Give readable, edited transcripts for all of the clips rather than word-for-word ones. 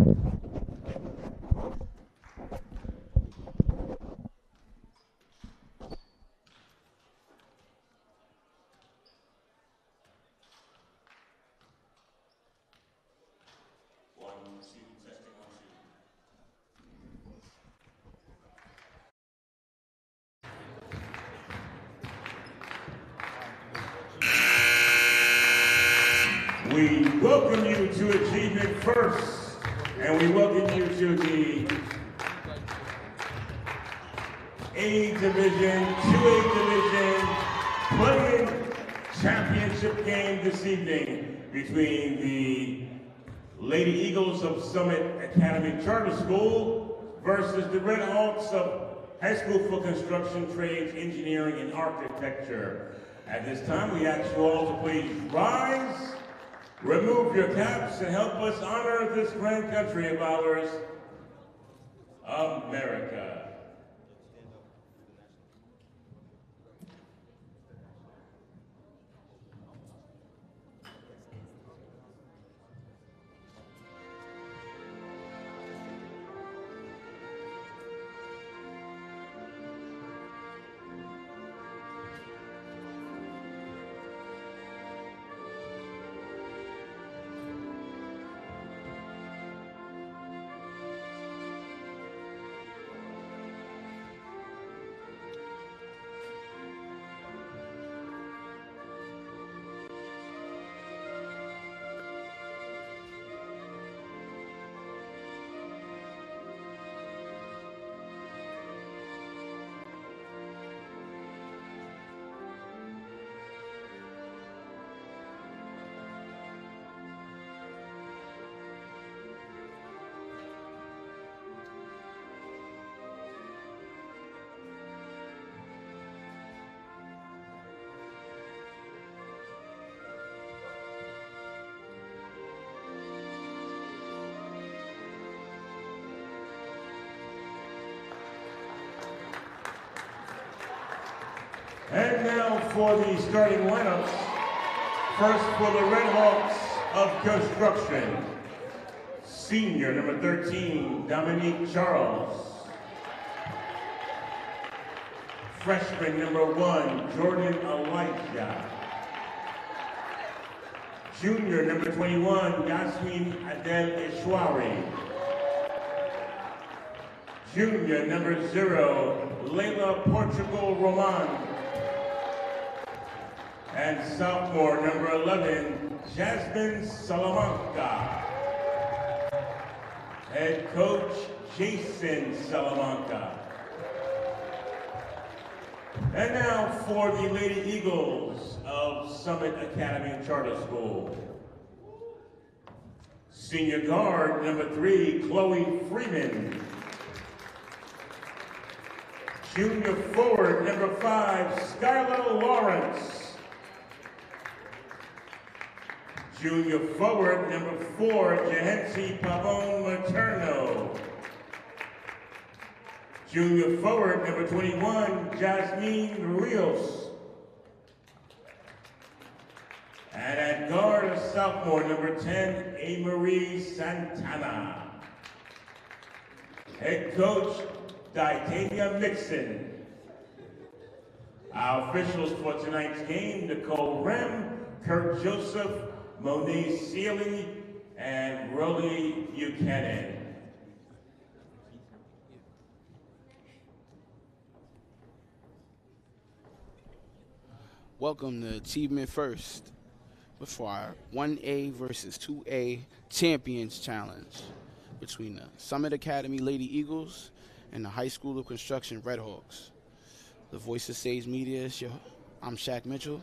We welcome you to Achievement First, and we welcome you to the A Division, 2A Division Play-In Championship game this evening between the Lady Eagles of Summit Academy Charter School versus the Red Hawks of High School for Construction, Trades, Engineering, and Architecture. At this time, we ask you all to please rise, remove your caps, and help us honor this grand country of ours, America. And now for the starting lineups. First for the Red Hawks of Construction. Senior, number 13, Dominique Charles. Freshman, number 1, Jordan Elijah. Junior, number 21, Yasmin Adel Ishwari. Junior, number 0, Layla Portugal Roman. And sophomore, number 11, Jasmine Salamanca. Head coach, Jason Salamanca. And now for the Lady Eagles of Summit Academy and Charter School. Senior guard, number 3, Chloe Freeman. Junior forward, number 5, Skylar Lawrence. Junior forward, number 4, Jahensi Pavon Materno. Junior forward, number 21, Jasmine Rios. And at guard, a sophomore, number 10, A. Marie Santana. Head coach, Titania Mixon. Our officials for tonight's game, Nicole Rem, Kurt Joseph, Monique Sealy, and Rolly Buchanan. Welcome to Achievement First before our 1A versus 2A Champions Challenge between the Summit Academy Lady Eagles and the High School of Construction Red Hawks. The voice of Sage Media, I'm Shaq Mitchell.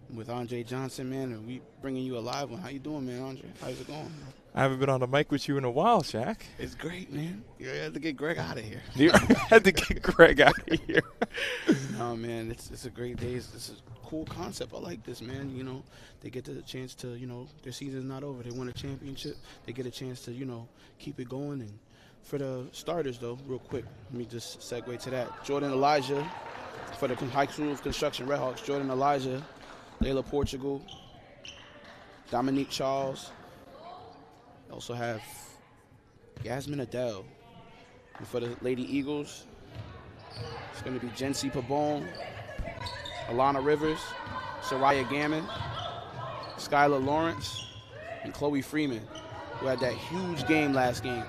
I'm with Andre Johnson, man, and we bringing you a live one. How you doing, man, Andre? How's it going? I haven't been on the mic with you in a while, Shaq. It's great, man. You had to get Greg out of here. You had to get Greg out of here. No, man, it's a great day. It's a cool concept. I like this, man. You know, they get the chance to, you know, their season's not over. They won a championship. They get a chance to, you know, keep it going. And for the starters, though, real quick, let me just segue to that. Jordan Elijah for the High School of Construction Red Hawks. Jordan Elijah, Layla Portugal, Dominique Charles. Also have Yasmin Adele. And for the Lady Eagles, it's going to be Jency Pabon, Alana Rivers, Soraya Gammon, Skylar Lawrence, and Chloe Freeman, who had that huge game last game.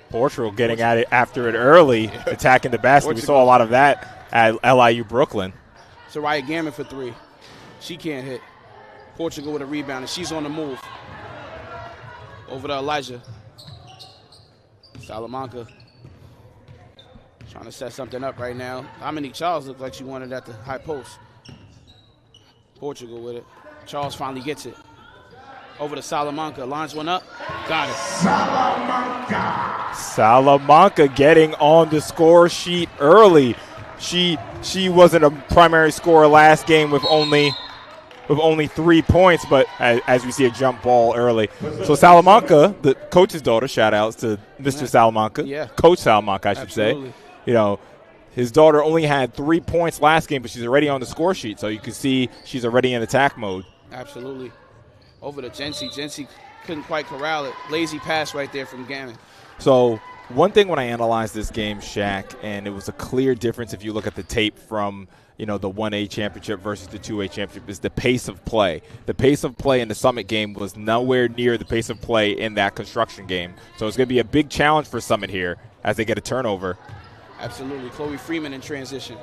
Portugal getting at it after it early, attacking the basket. We saw a lot of that at LIU Brooklyn. Soraya Gammon for 3. She can't hit. Portugal with a rebound, and she's on the move. Over to Elijah. Salamanca trying to set something up right now. Dominique Charles looked like she wanted at the high post. Portugal with it. Charles finally gets it. Over to Salamanca. Lines one up. Got it. Salamanca getting on the score sheet early. She wasn't a primary scorer last game with only 3 points, but as we see a jump ball early. So Salamanca, the coach's daughter, shout outs to Mr. Salamanca. Yeah. Coach Salamanca, I should Absolutely. say. You know, his daughter only had 3 points last game, but she's already on the score sheet. So you can see she's already in attack mode. Absolutely. Over to Jency. Jency couldn't quite corral it. Lazy pass right there from Gammon. So one thing when I analyzed this game, Shaq, and it was a clear difference if you look at the tape from, you know, the 1A championship versus the 2A championship, is the pace of play. The pace of play in the Summit game was nowhere near the pace of play in that construction game. So it's going to be a big challenge for Summit here as they get a turnover. Absolutely. Chloe Freeman in transition.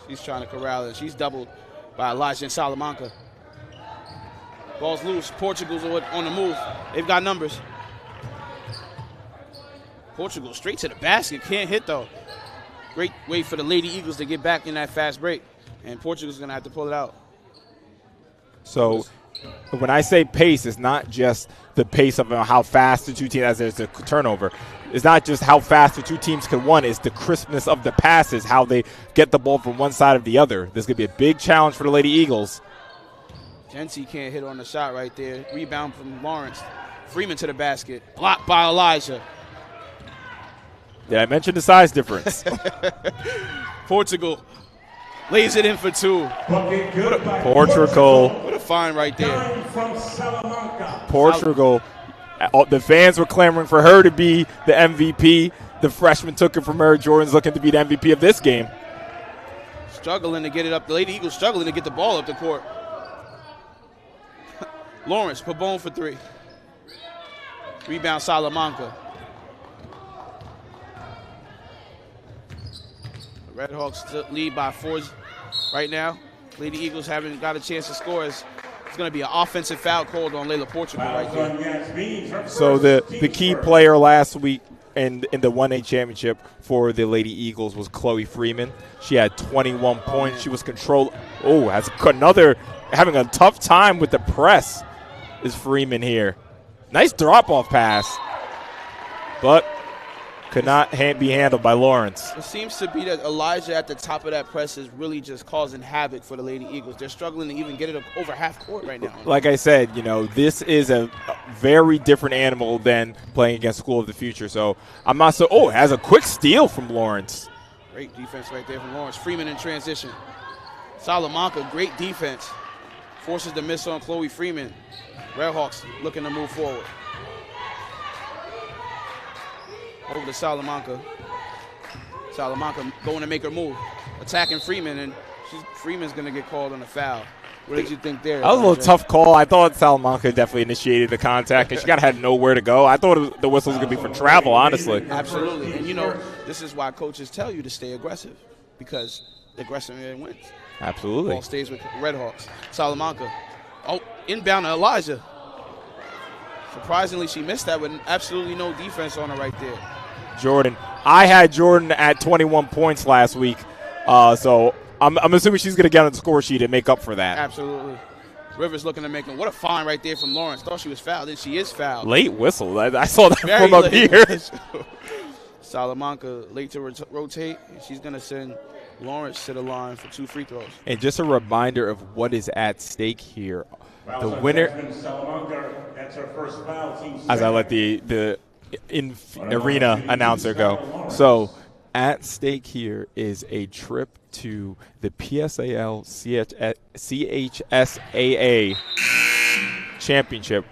She's trying to corral it. She's doubled by Elijah and Salamanca. Ball's loose. Portugal's on the move. They've got numbers. Portugal straight to the basket. Can't hit, though. Great way for the Lady Eagles to get back in that fast break. And Portugal's going to have to pull it out. So when I say pace, it's not just the pace of how fast the two teams, as there's a turnover. It's not just how fast the two teams can run. It's the crispness of the passes, how they get the ball from one side or the other. There's going to be a big challenge for the Lady Eagles. Jency can't hit on the shot right there. Rebound from Lawrence. Freeman to the basket. Blocked by Elijah. Did I mention the size difference? Portugal lays it in for 2. Portugal. What a find right there. Portugal. The fans were clamoring for her to be the MVP. The freshman took it from her. Jordan's looking to be the MVP of this game. Struggling to get it up. The Lady Eagles struggling to get the ball up the court. Lawrence, Pabon for 3. Rebound, Salamanca. The Red Hawks lead by 4 right now. Lady Eagles haven't got a chance to score. It's going to be an offensive foul called on Layla Portugal right there. So the key player last week in the 1A championship for the Lady Eagles was Chloe Freeman. She had 21 points. She was controlled. Oh, has another having a tough time with the press is Freeman here. Nice drop-off pass, but could not be handled by Lawrence. It seems to be that Elijah at the top of that press is really just causing havoc for the Lady Eagles. They're struggling to even get it over half court right now. Like I said, you know, this is a very different animal than playing against School of the Future. So I'm not so – oh, has a quick steal from Lawrence. Great defense right there from Lawrence. Freeman in transition. Salamanca, great defense. Forces the miss on Chloe Freeman. Red Hawks looking to move forward. Over to Salamanca. Salamanca going to make her move. Attacking Freeman, and Freeman's going to get called on a foul. What did you think there? That was a little tough call. I thought Salamanca definitely initiated the contact, and she had nowhere to go. I thought the whistle was going to be for travel, honestly. Absolutely. And, you know, this is why coaches tell you to stay aggressive, because the aggressive man wins. Absolutely. Ball stays with Red Hawks. Salamanca. Oh, inbound to Elijah. Surprisingly, she missed that with absolutely no defense on her right there. Jordan. I had Jordan at 21 points last week, so I'm assuming she's going to get on the score sheet and make up for that. Absolutely. Rivers looking to make him. What a find right there from Lawrence. Thought she was fouled, and she is fouled. Late whistle. I saw that Very from up late. here. Salamanca late to rotate. And she's going to send Lawrence to the line for 2 free throws. And just a reminder of what is at stake here. The winner, that's her first foul, team as I let the arena announcer go. So at stake here is a trip to the PSAL CHSAA Championship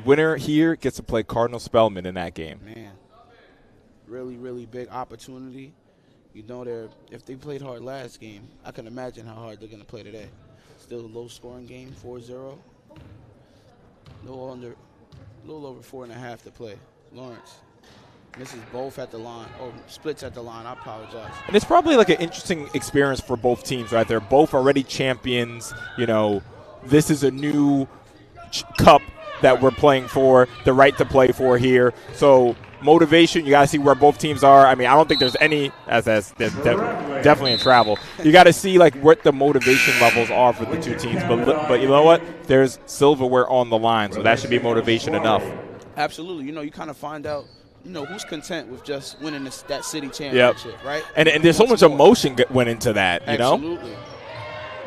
winner here gets to play Cardinal Spellman in that game. Man, really, really big opportunity. You know, if they played hard last game, I can imagine how hard they're going to play today. Still a low-scoring game, 4-0. A little over 4.5 to play. Lawrence misses both at the line. Oh, splits at the line. I apologize. And it's probably like an interesting experience for both teams, right? They're both already champions. You know, this is a new cup that we're playing for, the right to play for here. So motivation, you got to see where both teams are. I mean, I don't think there's any, there's definitely in travel. You got to see like what the motivation levels are for the two teams. But you know what? There's silverware on the line, so that should be motivation enough. Absolutely. You know, you kind of find out, you know, who's content with just winning that city championship, right? And there's so much emotion went into that, you know? Absolutely.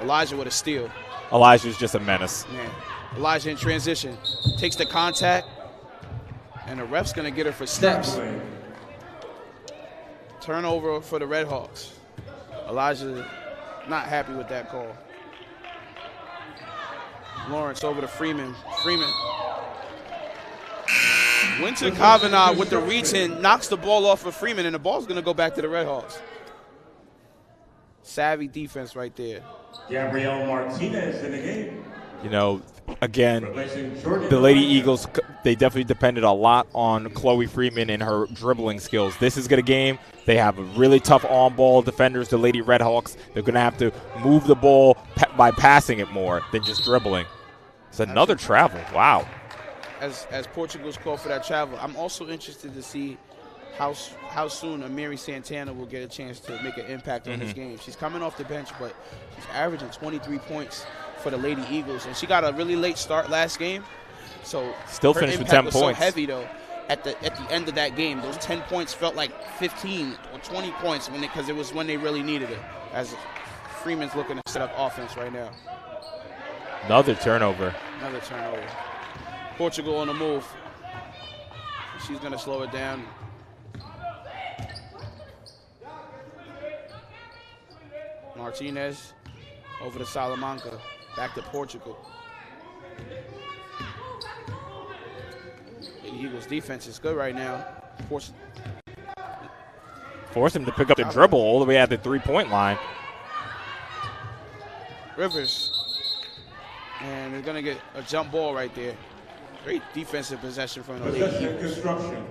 Elijah with a steal. Elijah's just a menace. Man. Elijah in transition. Takes the contact, and the ref's going to get her for steps. Turnover for the Red Hawks. Elijah not happy with that call. Lawrence over to Freeman. Freeman. Winter Kavanaugh with the reach in, knocks the ball off of Freeman, and the ball's going to go back to the Red Hawks. Savvy defense right there. Gabrielle Martinez in the game. You know, again, the Lady Eagles, they definitely depended a lot on Chloe Freeman and her dribbling skills. This is a game. They have really tough on-ball defenders, the Lady Red Hawks. They're going to have to move the ball by passing it more than just dribbling. It's another travel. Wow. As Portugal's call for that travel, I'm also interested to see how soon Amiri Santana will get a chance to make an impact on this game. She's coming off the bench, but she's averaging 23 points for the Lady Eagles, and she got a really late start last game. So still finished with 10 points. So heavy though. At the end of that game, those 10 points felt like 15 or 20 points because it was when they really needed it. As Freeman's looking to set up offense right now. Another turnover. Portugal on the move. She's going to slow it down. Martinez over to Salamanca. Back to Portugal. The Eagles' defense is good right now. Force him to pick up the dribble all the way at the three-point line. Rivers. And they're going to get a jump ball right there. Great defensive possession from the Lady Eagles. Construction.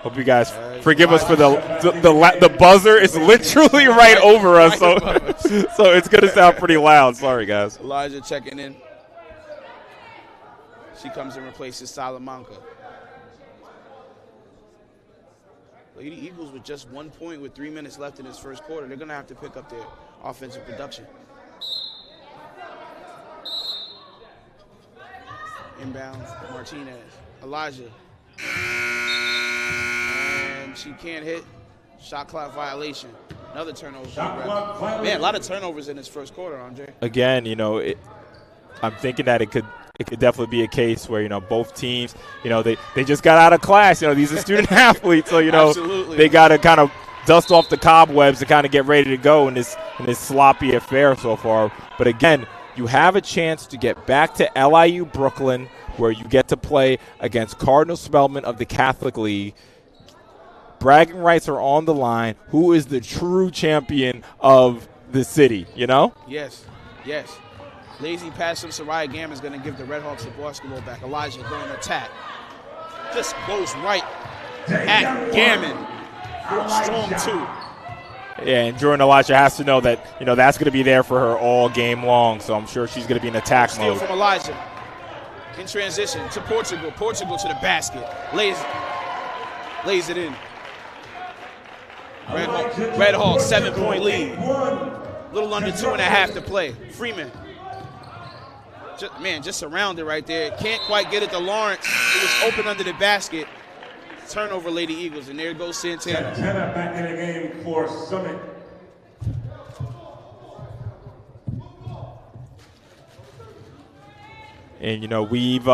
Hope you guys forgive us for the buzzer is literally right over us, so it's going to sound pretty loud. Sorry, guys. Elijah checking in. She comes and replaces Salamanca. Lady Eagles with just 1 point with 3 minutes left in this first quarter. They're going to have to pick up their offensive production. Inbound, Martinez. Elijah. And she can't hit. Shot clock violation. Another turnover. Man, a lot of turnovers in this first quarter, Andre. Again, you know, I'm thinking that it could definitely be a case where, you know, both teams, you know, they just got out of class. You know, these are student athletes, so, you know, Absolutely. They got to kind of dust off the cobwebs to kind of get ready to go in this sloppy affair so far. But again, you have a chance to get back to LIU Brooklyn, where you get to play against Cardinal Spellman of the Catholic League. Bragging rights are on the line. Who is the true champion of the city, you know? Yes. Lazy pass from Soraya Gammon is going to give the Red Hawks the basketball back. Elijah going to attack. Just goes right at Gammon. Strong two. Yeah, and Jordan Elijah has to know that, you know, that's going to be there for her all game long, so I'm sure she's going to be in attack mode. Steal from Elijah. In transition to Portugal. Portugal to the basket. Lays it in. Red Hawks 7-point lead. Little under 2.5 to play. Freeman. Just surrounded right there. Can't quite get it to Lawrence. It was open under the basket. Turnover, Lady Eagles, and there goes Santana. Santana back in the game for Summit. And, you know, we've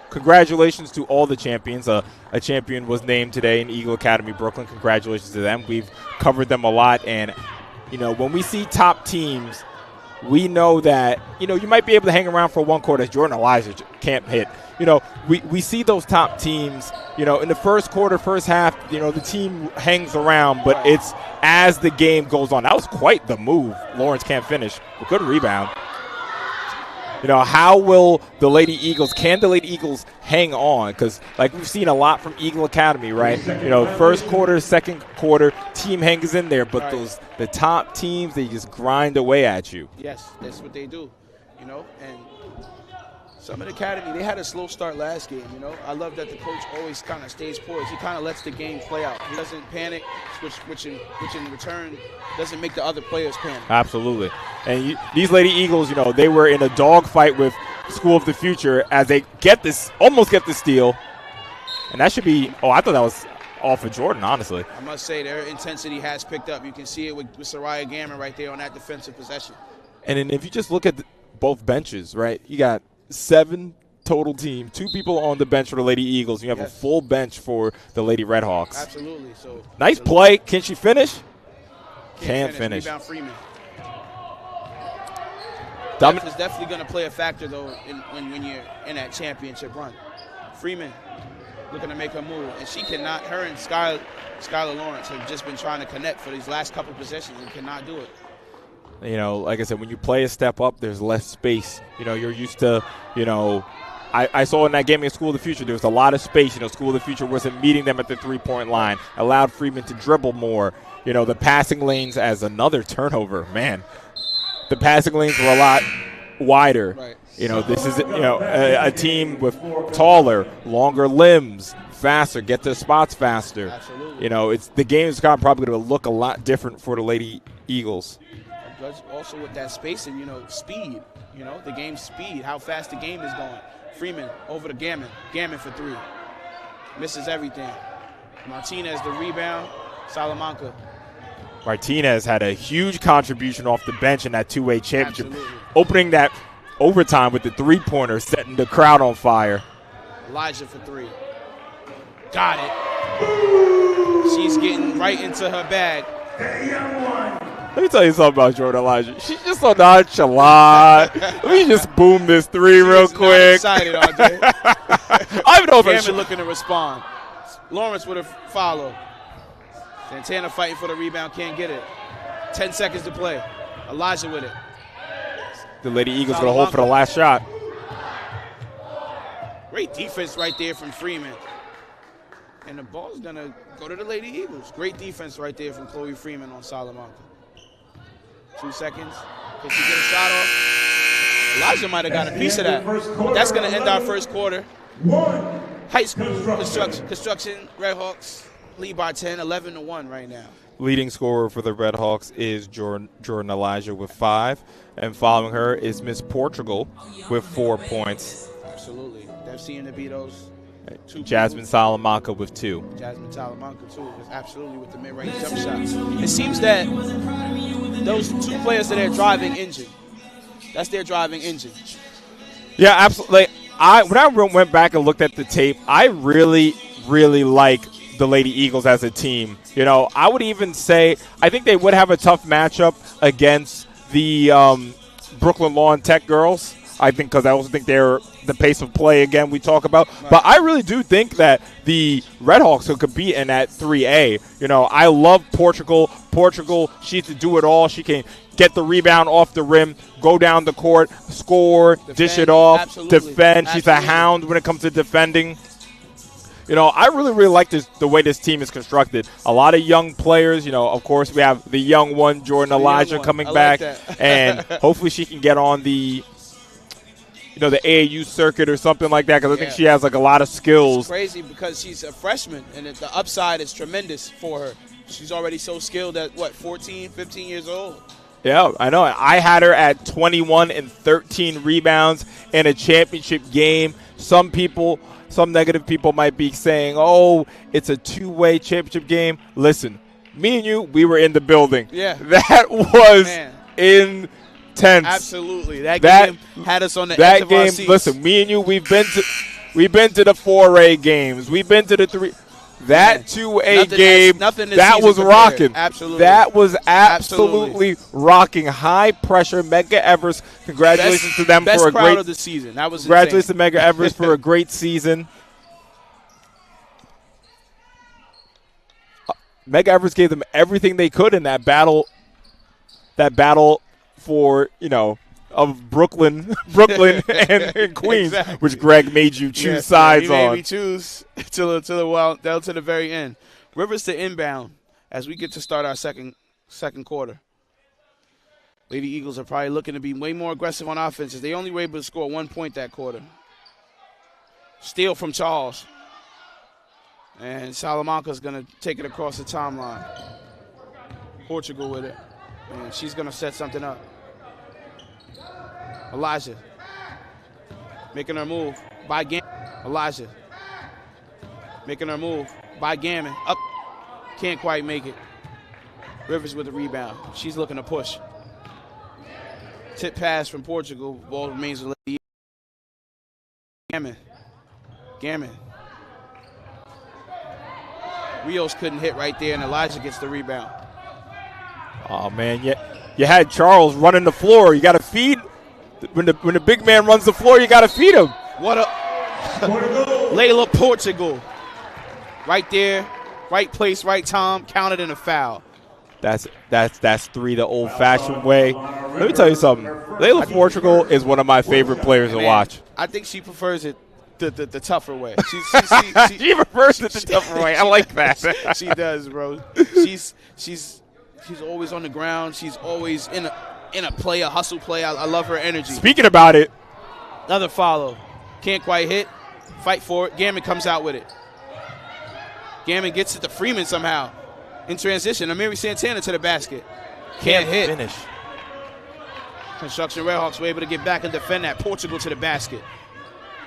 congratulations to all the champions. A champion was named today in Eagle Academy Brooklyn. Congratulations to them. We've covered them a lot, and when we see top teams, we know that, you might be able to hang around for one quarter as Jordan Elijah can't hit. We see those top teams, in the first quarter, first half, the team hangs around, but it's as the game goes on. That was quite the move. Lawrence can't finish. Good rebound. How will the Lady Eagles, can the Lady Eagles hang on? Because, like we've seen a lot from Eagle Academy, right? First quarter, second quarter, team hangs in there, but the top teams, they just grind away at you. Yes, that's what they do, and Summit Academy, they had a slow start last game, I love that the coach always kind of stays poised. He kind of lets the game play out. He doesn't panic, which in return doesn't make the other players panic. Absolutely. And these Lady Eagles, they were in a dogfight with School of the Future as they almost get the steal. And that should be, I thought that was off of Jordan, honestly. I must say their intensity has picked up. You can see it with Soraya Gammon right there on that defensive possession. And then if you just look at both benches, right, you got 7 total team, 2 people on the bench for the Lady Eagles. You have a full bench for the Lady Redhawks. Absolutely. So nice play. Can she finish? Can't finish. Rebound Freeman. Depth is definitely going to play a factor, though, when you're in that championship run. Freeman looking to make her move, and she cannot. Her and Skylar Lawrence have just been trying to connect for these last couple possessions and cannot do it. Like I said, when you play a step up, there's less space. You're used to, I saw in that game in School of the Future, there was a lot of space. School of the Future wasn't meeting them at the three-point line, allowed Freeman to dribble more. The passing lanes as another turnover. Man, the passing lanes were a lot wider. Right. This is, a team with taller, longer limbs, faster, get to spots faster. Absolutely. The game is probably going to look a lot different for the Lady Eagles. Also with that spacing, speed, the game's speed, how fast the game is going. Freeman over to Gammon. Gammon for 3. Misses everything. Martinez the rebound. Salamanca. Martinez had a huge contribution off the bench in that two-way championship. Absolutely. Opening that overtime with the three-pointer, setting the crowd on fire. Elijah for 3. Got it. She's getting right into her bag. Let me tell you something about Jordan Elijah. She's just so nonchalant. Let me just boom this 3 real quick. Not excited, RJ. I don't know if Gammon looking to respond. Lawrence with a follow. Santana fighting for the rebound, can't get it. 10 seconds to play. Elijah with it. The Lady Eagles going to hold for the last shot. Great defense right there from Freeman. And the ball's going to go to the Lady Eagles. Great defense right there from Chloe Freeman on Salamanca. 2 seconds. Can she get a shot off? Elijah might have got a piece of that. That's going to end our first quarter. High school construction Redhawks lead by 10, 11-1 right now. Leading scorer for the Redhawks is Jordan Elijah with 5. And following her is Miss Portugal with 4 points. Absolutely. That seem to be those 2 Jasmine Salamanca with 2. Jasmine Salamanca, too, is absolutely with the mid-range jump shots. It seems that those 2 players that are driving engine, that's their driving engine. Yeah, absolutely. When I went back and looked at the tape, I really, really like the Lady Eagles as a team. I would even say I think they would have a tough matchup against the Brooklyn Law and Tech girls. I think because I also think they're the pace of play again we talk about. Right. But I really do think that the Redhawks could compete in that 3A. I love Portugal. Portugal, she can do it all. She can get the rebound off the rim, go down the court, score, dish it off, defend. She's a hound when it comes to defending. I really, really like the way this team is constructed. A lot of young players. Of course, we have the young one, Jordan Elijah, coming back. And hopefully she can get on the the AAU circuit or something like that because I think she has, a lot of skills. It's crazy because she's a freshman, and the upside is tremendous for her. She's already so skilled at, 14, 15 years old? Yeah, I know. I had her at 21 and 13 rebounds in a championship game. Some negative people might be saying, oh, it's a 2-way championship game. Listen, me and you, we were in the building. Yeah. That was intense. Absolutely. That game had us on the edge of our seats. Listen, me and you, we've been to the 4A games. We've been to the 3. That 2A game, that was rocking. Absolutely. That was absolutely rocking. High pressure. Mega Everest. Congratulations to them for a great of the season. That was congratulations to Mega Everest for a great season. Mega Everest gave them everything they could in that battle. That battle for, of Brooklyn and Queens, exactly. Which Greg made you choose sides on. He made me choose down to the very end. Rivers to inbound as we get to start our second quarter. Lady Eagles are probably looking to be way more aggressive on offenses. They only were able to score 1 point that quarter. Steal from Charles. And Salamanca's going to take it across the timeline. Portugal with it. And she's going to set something up. Elijah making her move by Gammon. Elijah making her move by Gammon. Up. Can't quite make it. Rivers with the rebound. She's looking to push. Tip pass from Portugal. Ball remains with Lady. Gammon. Rios couldn't hit right there, and Elijah gets the rebound. Oh, man. You had Charles running the floor. You got to feed. When the big man runs the floor, you got to feed him. What a Layla Portugal. Right there, right place, right time, counted in a foul. That's three the old-fashioned way. Let me tell you something. Layla Portugal is one of my favorite players to watch. I think she prefers it the tougher way. She prefers it the tougher way. I like that. She does, bro. She's always on the ground. She's always in a play, a hustle play. I love her energy. Speaking about it. Another follow. Can't quite hit. Fight for it. Gammon comes out with it. Gammon gets it to Freeman somehow. In transition, Amiri Santana to the basket. Can't hit. Finish. Construction Redhawks were able to get back and defend that. Portugal to the basket.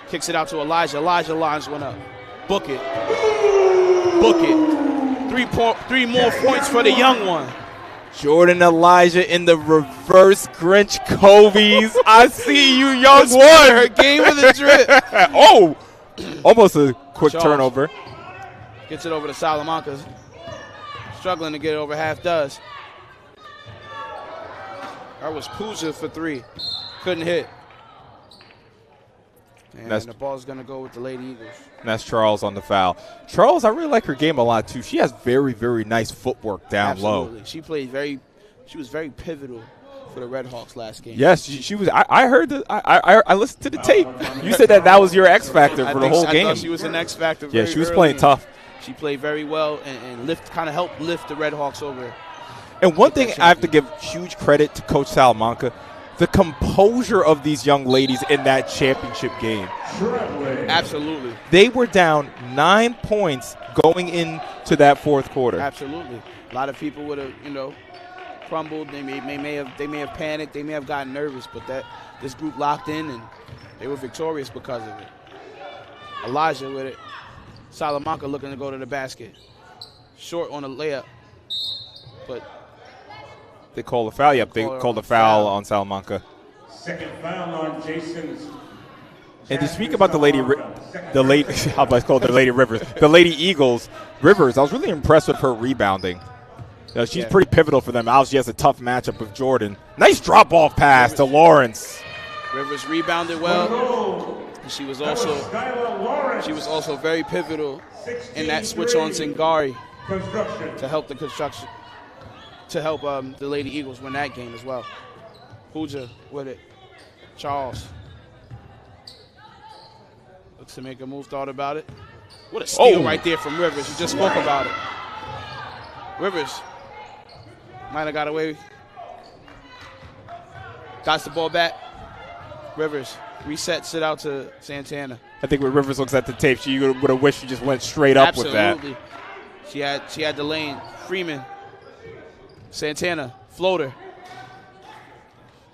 Kicks it out to Elijah. Elijah lines one up. Book it. 3 more points for the young one. Jordan Elijah in the reverse Grinch Kobe's. I see you, young one. Her game with a drip. Oh, almost a quick turnover. Gets it over to Salamanca. Struggling to get it over, half does. That was Pooja for 3. Couldn't hit. And the ball's going to go with the Lady Eagles. And that's Charles on the foul. Charles, I really like her game a lot, too. She has very, very nice footwork down low. She was very pivotal for the Redhawks last game. Yes, she was. I heard that. I listened to the tape. You said that was your X factor for the whole game. I thought she was an X factor. Yeah, she was playing tough. She played very well and helped lift the Redhawks over. And one thing I have to give huge credit to Coach Salamanca, the composure of these young ladies in that championship game. Absolutely. They were down 9 points going into that fourth quarter. Absolutely. A lot of people would have, crumbled. They may have panicked. They may have gotten nervous, but this group locked in and they were victorious because of it. Elijah with it. Salamanca looking to go to the basket. Short on a layup, but they call the foul. Yep, they called the foul on Salamanca. Second foul on Jason's. And to speak about the Lady Rivers, the Lady Eagles, Rivers, I was really impressed with her rebounding. She's pretty pivotal for them. Obviously, she has a tough matchup with Jordan. Nice drop-off pass to Lawrence. Rivers rebounded well. She was also very pivotal in that switch on Singari to help the construction, to help the Lady Eagles win that game as well. Pooja with it. Charles looks to make a move. Thought about it. What a steal right there from Rivers. You just spoke about it. Rivers might have got away. Got the ball back. Rivers resets it out to Santana. I think when Rivers looks at the tape, she would have wished she just went straight up with that. Absolutely. She had the lane. Freeman. Santana. Floater.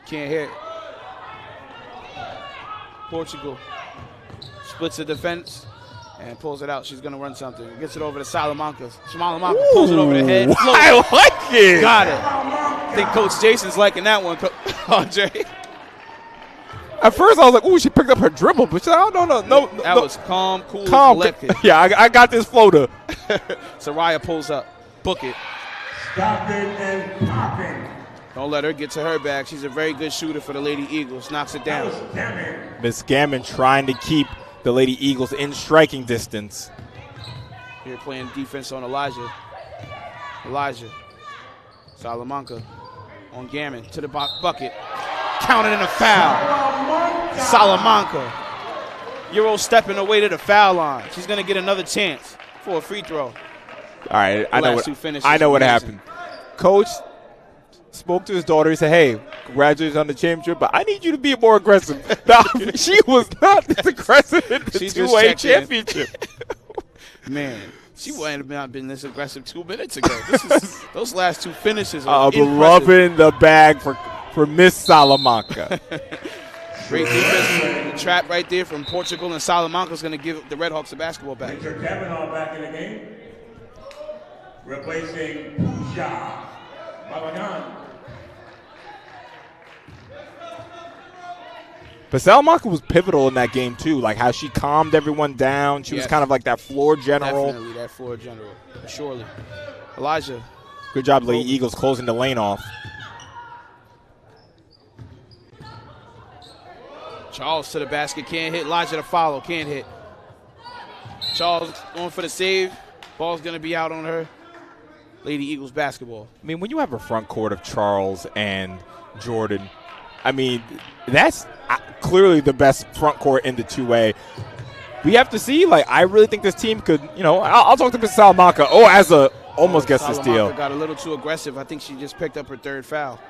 Can't hit. Portugal splits the defense and pulls it out. She's going to run something. Gets it over to Salamanca. Salamanca pulls it over the head. Floater. I like it. Got it. I think Coach Jason's liking that one, Andre. At first, I was like, "Ooh, she picked up her dribble," but she's like, "Oh, no." That was calm, cool, calm. collected. Yeah, I got this floater. Soraya pulls up. Book it. Stop it and pop it. Don't let her get to her bag. She's a very good shooter for the Lady Eagles. Knocks it down. Miss Gammon trying to keep the Lady Eagles in striking distance. Here playing defense on Elijah. Salamanca on Gammon to the bucket. Counted in a foul. Salamanca. Euro stepping away to the foul line. She's going to get another chance for a free throw. All right, I know what happened. Coach spoke to his daughter. He said, "Hey, congratulations on the championship, but I need you to be more aggressive." Now, she was not this aggressive in the 2A championship. Man, she wouldn't have not been this aggressive 2 minutes ago. Those last two finishes are I'm loving the bag for Miss Salamanca. Great defense. The trap right there from Portugal, and Salamanca's going to give the Red Hawks the basketball back. Mr. Kavanaugh back in the game. Replacing Pusha Balagan. But Salamanca was pivotal in that game, too, like how she calmed everyone down. She was kind of like that floor general. Definitely that floor general, surely. Elijah. Good job, Lady Eagles, closing the lane off. Charles to the basket, can't hit. Elijah to follow, can't hit. Charles going for the save. Ball's going to be out on her. Lady Eagles basketball. I mean, when you have a front court of Charles and Jordan, I mean, that's clearly the best front court in the 2A. We have to see. Like, I really think this team could, I'll talk to Ms. Salamanca. Almost gets the steal. Got a little too aggressive. I think she just picked up her third foul.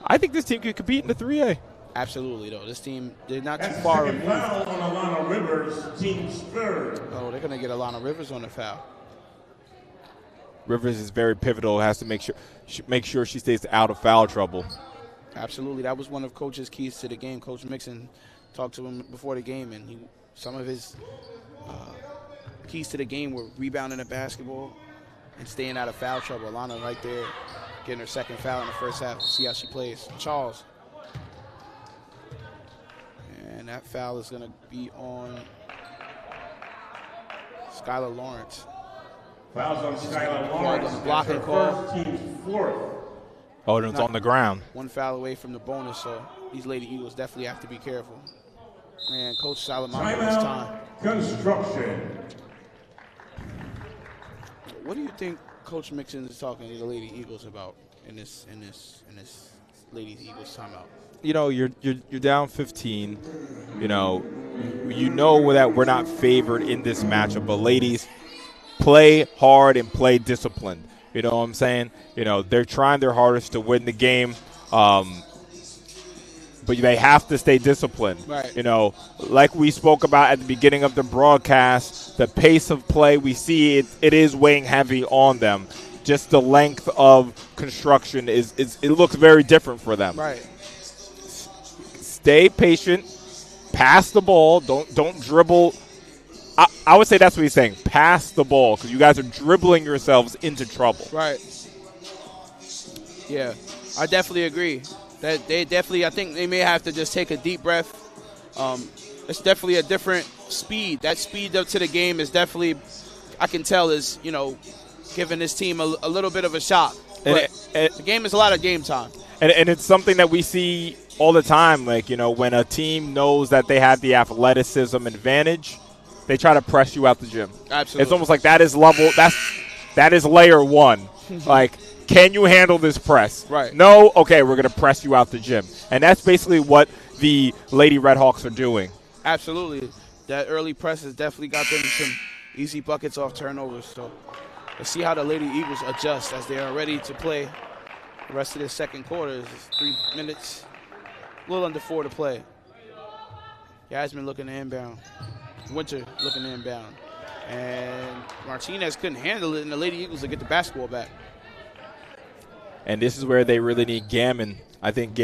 I think this team could compete in the 3A. Absolutely, though. This team, they're not too far removed. Foul on Alana Rivers, team's third. Oh, they're going to get Alana Rivers on the foul. Rivers is very pivotal. Has to make sure she stays out of foul trouble. Absolutely. That was one of Coach's keys to the game. Coach Mixon talked to him before the game, and some of his keys to the game were rebounding the basketball and staying out of foul trouble. Alana right there getting her second foul in the first half. See how she plays. Charles. And that foul is going to be on Skylar Lawrence. Fouls on Skylar Lawrence. On the blocking call. First team's fourth. Oh, and it's on the ground. One foul away from the bonus, so these Lady Eagles definitely have to be careful. Man, Coach Salamanca this time. Construction. What do you think Coach Mixon is talking to the Lady Eagles about in this Lady Eagles timeout? You're down 15. You know that we're not favored in this matchup, but ladies, play hard and play disciplined. You know what I'm saying? They're trying their hardest to win the game, but they have to stay disciplined. Right. Like we spoke about at the beginning of the broadcast, the pace of play, we see it is weighing heavy on them. Just the length of construction it looks very different for them. Right. Stay patient, pass the ball, don't dribble. I would say that's what he's saying. Pass the ball, because you guys are dribbling yourselves into trouble. Right. Yeah, I definitely agree. That I think they may have to just take a deep breath. It's definitely a different speed. That speed up to the game is definitely, I can tell, is giving this team a little bit of a shock. But the game is a lot of game time. And it's something that we see all the time. Like, when a team knows that they have the athleticism advantage, they try to press you out the gym. Absolutely. It's almost like that is layer one. Like, can you handle this press? Right. No? Okay, we're going to press you out the gym. And that's basically what the Lady Red Hawks are doing. Absolutely. That early press has definitely got them some easy buckets off turnovers. So let's see how the Lady Eagles adjust as they are ready to play the rest of this second quarter. It's 3 minutes, a little under 4 to play. Yasmin looking to inbound. Winter looking to inbound. And Martinez couldn't handle it, and the Lady Eagles will get the basketball back. And this is where they really need Gammon. I think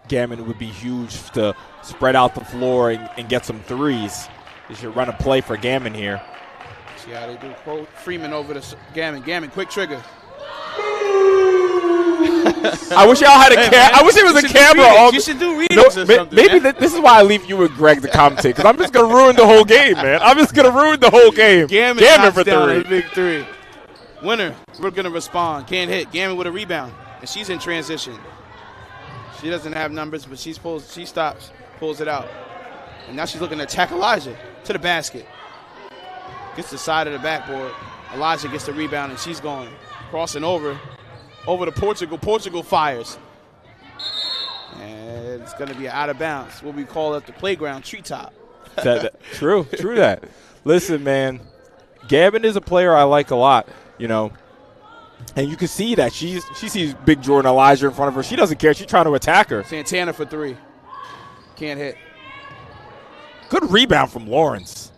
Gammon would be huge to spread out the floor and get some threes. They should run a play for Gammon here. See how they do. Quote Freeman over to Gammon. Gammon, quick trigger. I wish y'all had a camera. I wish there was a camera on. You should do readings or something. Maybe this is why I leave you and Greg to commentate, because I'm just going to ruin the whole game, man. I'm just going to ruin the whole game. Gammon for three. Big three. Winner, we're going to respond. Can't hit. Gammon with a rebound. And she's in transition. She doesn't have numbers, but she stops, pulls it out. And now she's looking to attack Elijah to the basket. Gets the side of the backboard. Elijah gets the rebound, and she's going. Crossing over to Portugal. Portugal fires. And it's going to be out of bounds. What we call at the playground, treetop. True that. Listen, man, Gavin is a player I like a lot, you know. And you can see that she sees Big Jordan Elijah in front of her. She doesn't care. She's trying to attack her. Santana for three. Can't hit. Good rebound from Lawrence.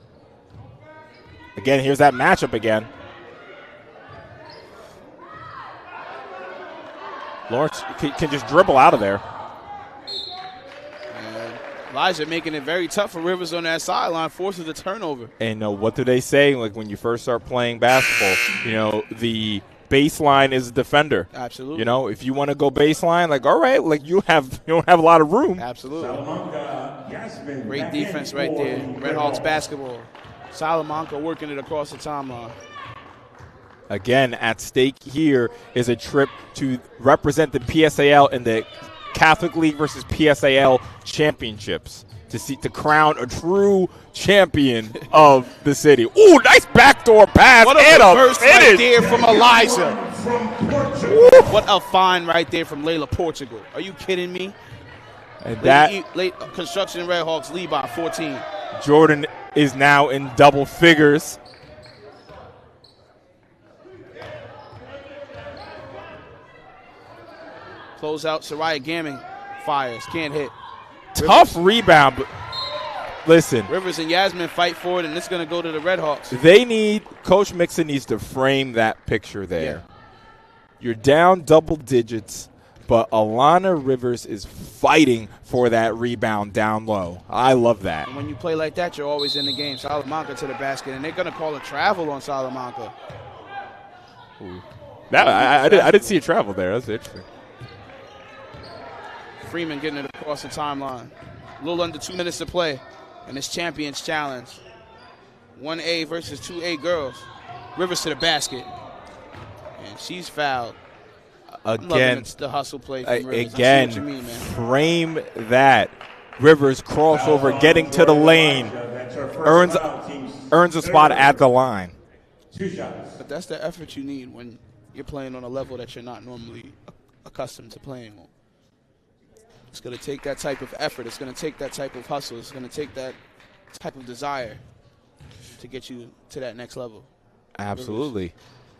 Again, here's that matchup again. Lawrence can just dribble out of there. And Elijah making it very tough for Rivers on that sideline, forces a turnover. And what do they say? Like when you first start playing basketball, you know, the baseline is the defender. Absolutely. You know, if you want to go baseline, like, all right, like you don't have a lot of room. Absolutely. Great defense right there. Red Hawks basketball. Salamanca working it across the timeline. Again, at stake here is a trip to represent the PSAL in the Catholic League versus PSAL championships to crown a true champion of the city. Ooh, nice backdoor pass. What a burst right there from Elijah. What a find right there from Layla Portugal. Are you kidding me? And late Construction Red Hawks lead by 14. Jordan is now in double figures. Close out, Soraya Gammon fires, can't hit. Tough rebound, but listen. Rivers and Yasmin fight for it, and it's going to go to the Red Hawks. Coach Mixon needs to frame that picture there. Yeah. You're down double digits, but Alana Rivers is fighting for that rebound down low. I love that. And when you play like that, you're always in the game. Salamanca to the basket, and they're going to call a travel on Salamanca. Ooh. I didn't see a travel there. That's interesting. Freeman getting it across the timeline. A little under 2 minutes to play in this Champions Challenge. 1A versus 2A girls. Rivers to the basket. And she's fouled. Again, the hustle play from Rivers. Again, you mean, frame that. Rivers crossover, getting to the lane. Earns a spot at the line. 2 shots. But that's the effort you need when you're playing on a level that you're not normally accustomed to playing on. It's going to take that type of effort. It's going to take that type of hustle. It's going to take that type of desire to get you to that next level. Absolutely. Rivers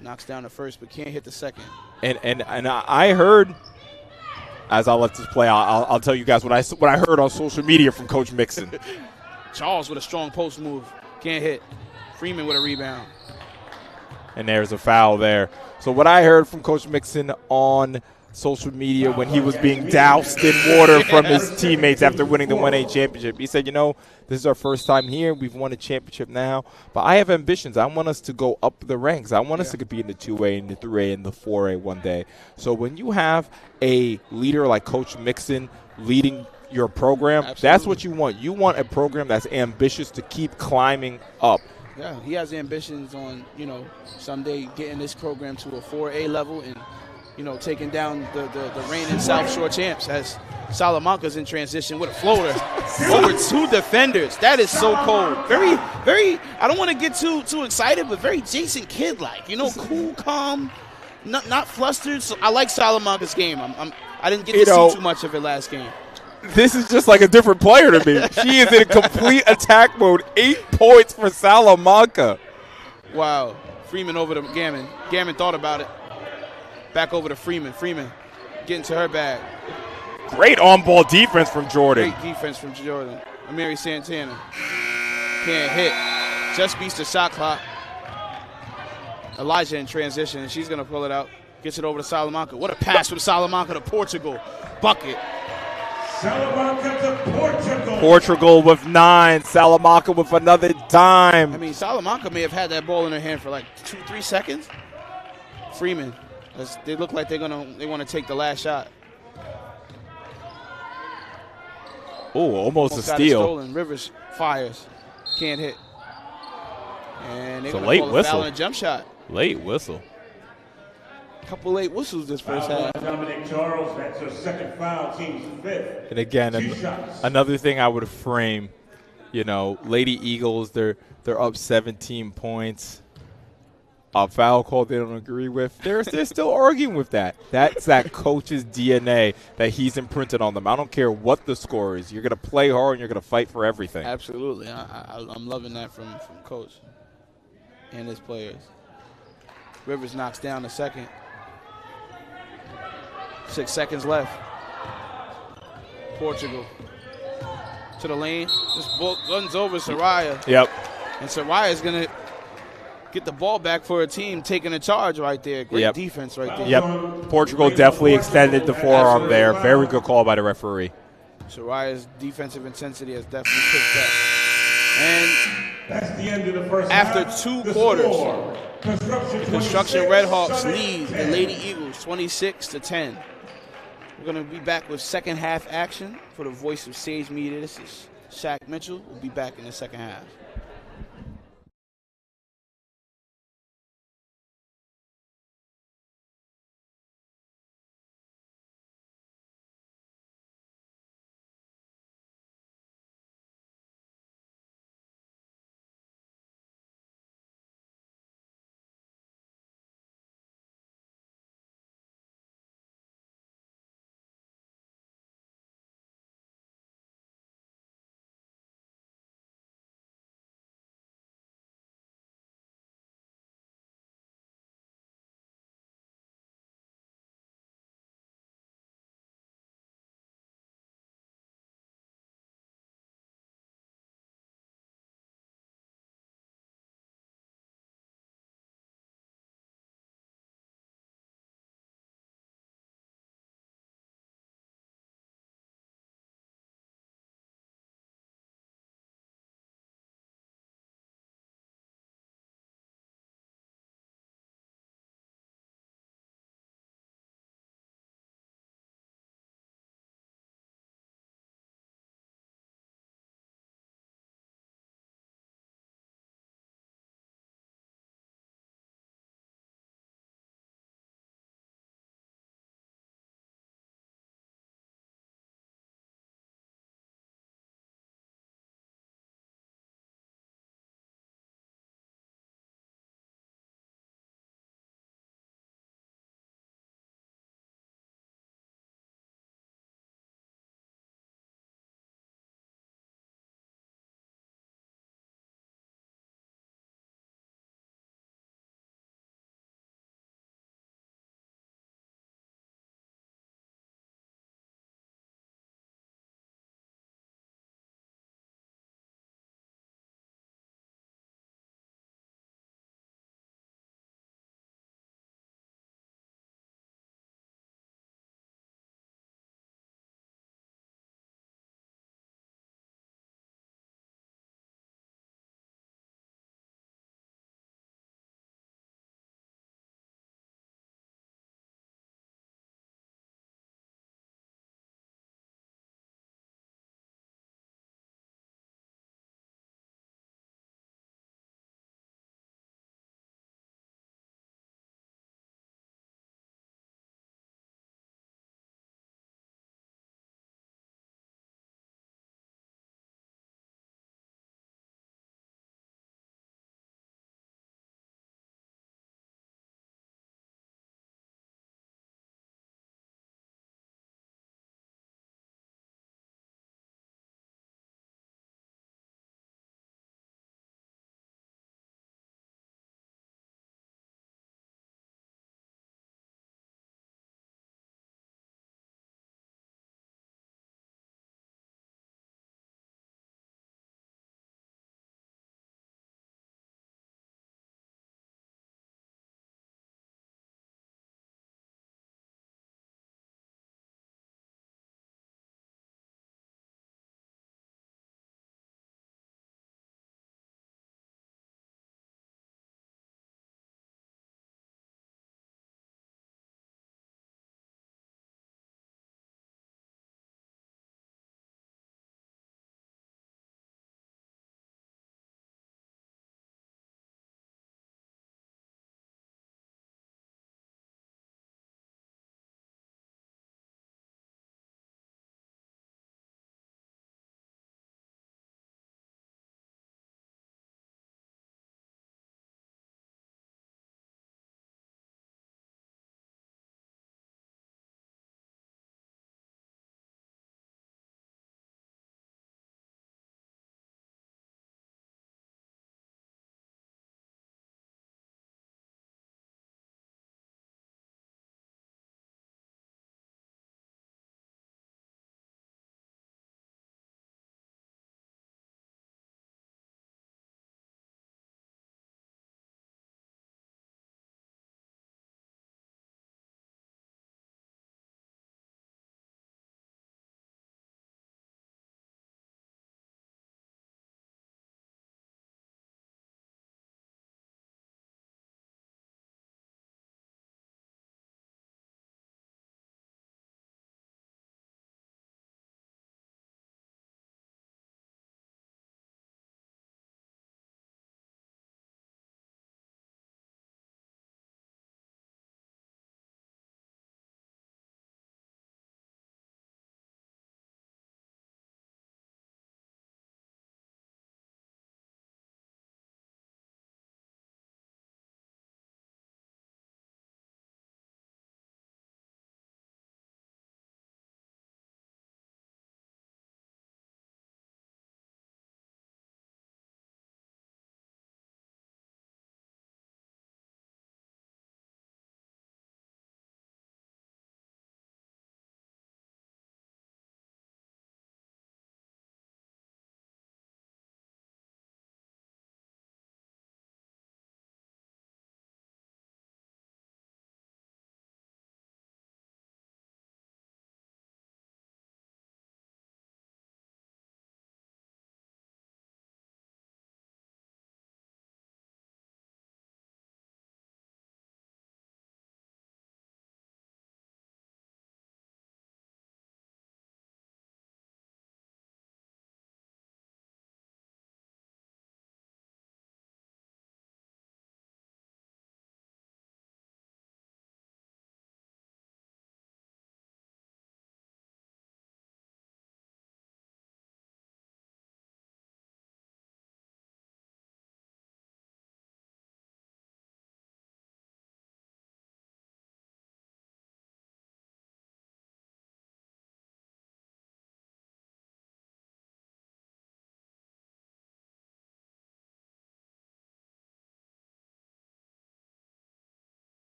knocks down the first, but can't hit the second. And I heard, as I'll let this play, I'll tell you guys what I heard on social media from Coach Mixon. Charles with a strong post move. Can't hit. Freeman with a rebound. And there's a foul there. So what I heard from Coach Mixon on social media when he was being doused in water from his teammates after winning the 1A championship. He said, this is our first time here. We've won a championship now, but I have ambitions. I want us to go up the ranks. I want us to compete in the 2A and the 3A and the 4A one day. So when you have a leader like Coach Mixon leading your program, that's what you want. You want a program that's ambitious to keep climbing up. Yeah, he has ambitions on, someday getting this program to a 4A level and taking down the reigning South Shore champs as Salamanca's in transition with a floater over 2 defenders. That is so cold. Very, very, I don't want to get too excited, but very Jason Kidd-like. Cool, calm, not flustered. So I like Salamanca's game. I didn't get to see too much of it last game. This is just like a different player to me. She is in complete attack mode. 8 points for Salamanca. Wow. Freeman over to Gammon. Gammon thought about it. Back over to Freeman. Freeman getting to her bag. Great on-ball defense from Jordan. Great defense from Jordan. Amiri Santana. Can't hit. Just beats the shot clock. Elijah in transition, and she's going to pull it out. Gets it over to Salamanca. What a pass from Salamanca to Portugal. Bucket. Salamanca to Portugal. Portugal with 9. Salamanca with another dime. Salamanca may have had that ball in her hand for like 2-3 seconds. Freeman They look like they want to take the last shot. Oh, almost a got steal. It stolen. Rivers fires. Can't hit. And they're It's a going to late call a whistle. foul and a jump shot. Late whistle. Couple late whistles this first half. Dominic Charles, that's her second foul, team's fifth. And again, another thing I would frame, Lady Eagles, they're up 17 points. A foul call they don't agree with. They're still arguing with that. That's that coach's DNA that he's imprinted on them. I don't care what the score is. You're going to play hard and you're going to fight for everything. Absolutely. I'm loving that from Coach and his players. Rivers knocks down the second. 6 seconds left. Portugal to the lane. This ball guns over Soraya. Yep. And Soraya's going to get the ball back for a team taking a charge right there. Great defense right there. Yep. Portugal definitely extended the forearm there. Very good call by the referee. Soraya's defensive intensity has definitely picked up. And that's the end of the first after half. 2 The quarters, score, Construction Redhawks lead the Lady Eagles 26-10. We're going to be back with second half action. For the voice of Sage Media, this is Shaq Mitchell. We'll be back in the second half.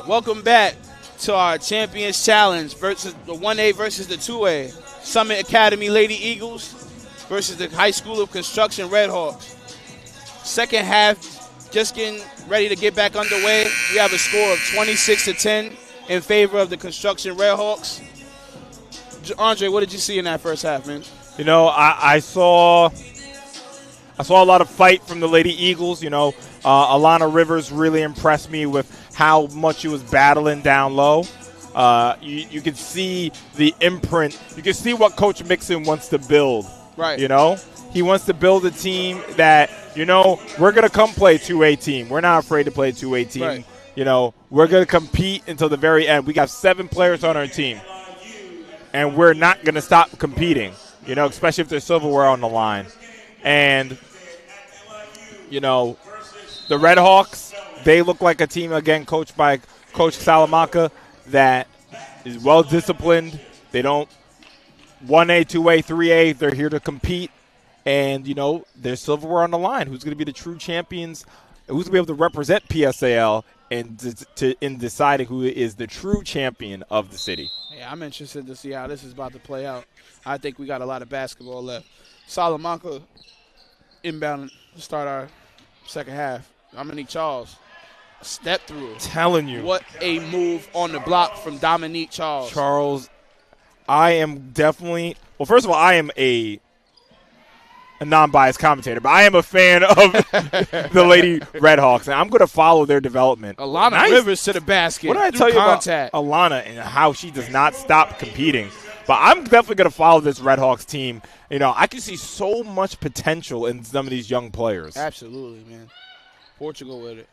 Welcome back to our Champions Challenge versus the 1A versus the 2A. Summit Academy Lady Eagles versus the High School of Construction Red Hawks. Second half just getting ready to get back underway. We have a score of 26-10 in favor of the Construction Red Hawks. Andre, what did you see in that first half, man? You know, I saw a lot of fight from the Lady Eagles. You know, Alana Rivers really impressed me with how much she was battling down low. You could see the imprint. You can see what Coach Mixon wants to build. Right. You know, he wants to build a team that, you know, we're going to come play 2A team. We're not afraid to play 2A team. Right. You know, we're going to compete until the very end. We got 7 players on our team, and we're not going to stop competing, you know, especially if there's silverware on the line. And, you know, the Red Hawks, they look like a team, again, coached by Coach Salamanca, that is well-disciplined. They don't 1A, 2A, 3A. They're here to compete. And, you know, there's silverware on the line. Who's going to be the true champions? Who's going to be able to represent PSAL in deciding who is the true champion of the city? Yeah, I'm interested to see how this is about to play out. I think we got a lot of basketball left. Salamanca inbound to start our second half. Dominique Charles, step through. Telling you. What a move on the block from Dominique Charles. Charles, I am definitely – well, first of all, I am a non-biased commentator, but I am a fan of the Lady Red Hawks, and I'm going to follow their development. Alana Rivers to the basket. What did I tell you about Alana and how she does not stop competing? But I'm definitely going to follow this Red Hawks team. You know, I can see so much potential in some of these young players. Absolutely, man. Portugal with it.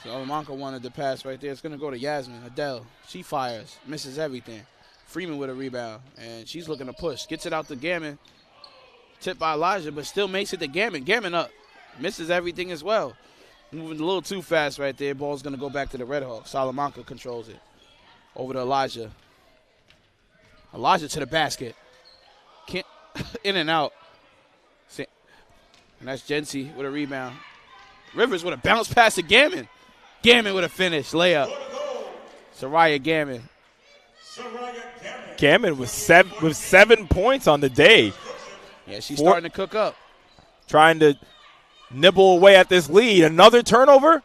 Salamanca wanted the pass right there. It's going to go to Yasmin. Adele, she fires, misses everything. Freeman with a rebound, and she's looking to push. Gets it out to Gammon. Tipped by Elijah, but still makes it to Gammon. Gammon up. Misses everything as well. Moving a little too fast right there. Ball's going to go back to the Red Hawks. Salamanca controls it. Over to Elijah. Elijah to the basket. Can't in and out. And that's Jency with a rebound. Rivers with a bounce pass to Gammon. Gammon with a finish. Layup. Soraya Gammon. Gammon with 7 points on the day. Yeah, she's starting to cook up. Trying to nibble away at this lead. Another turnover.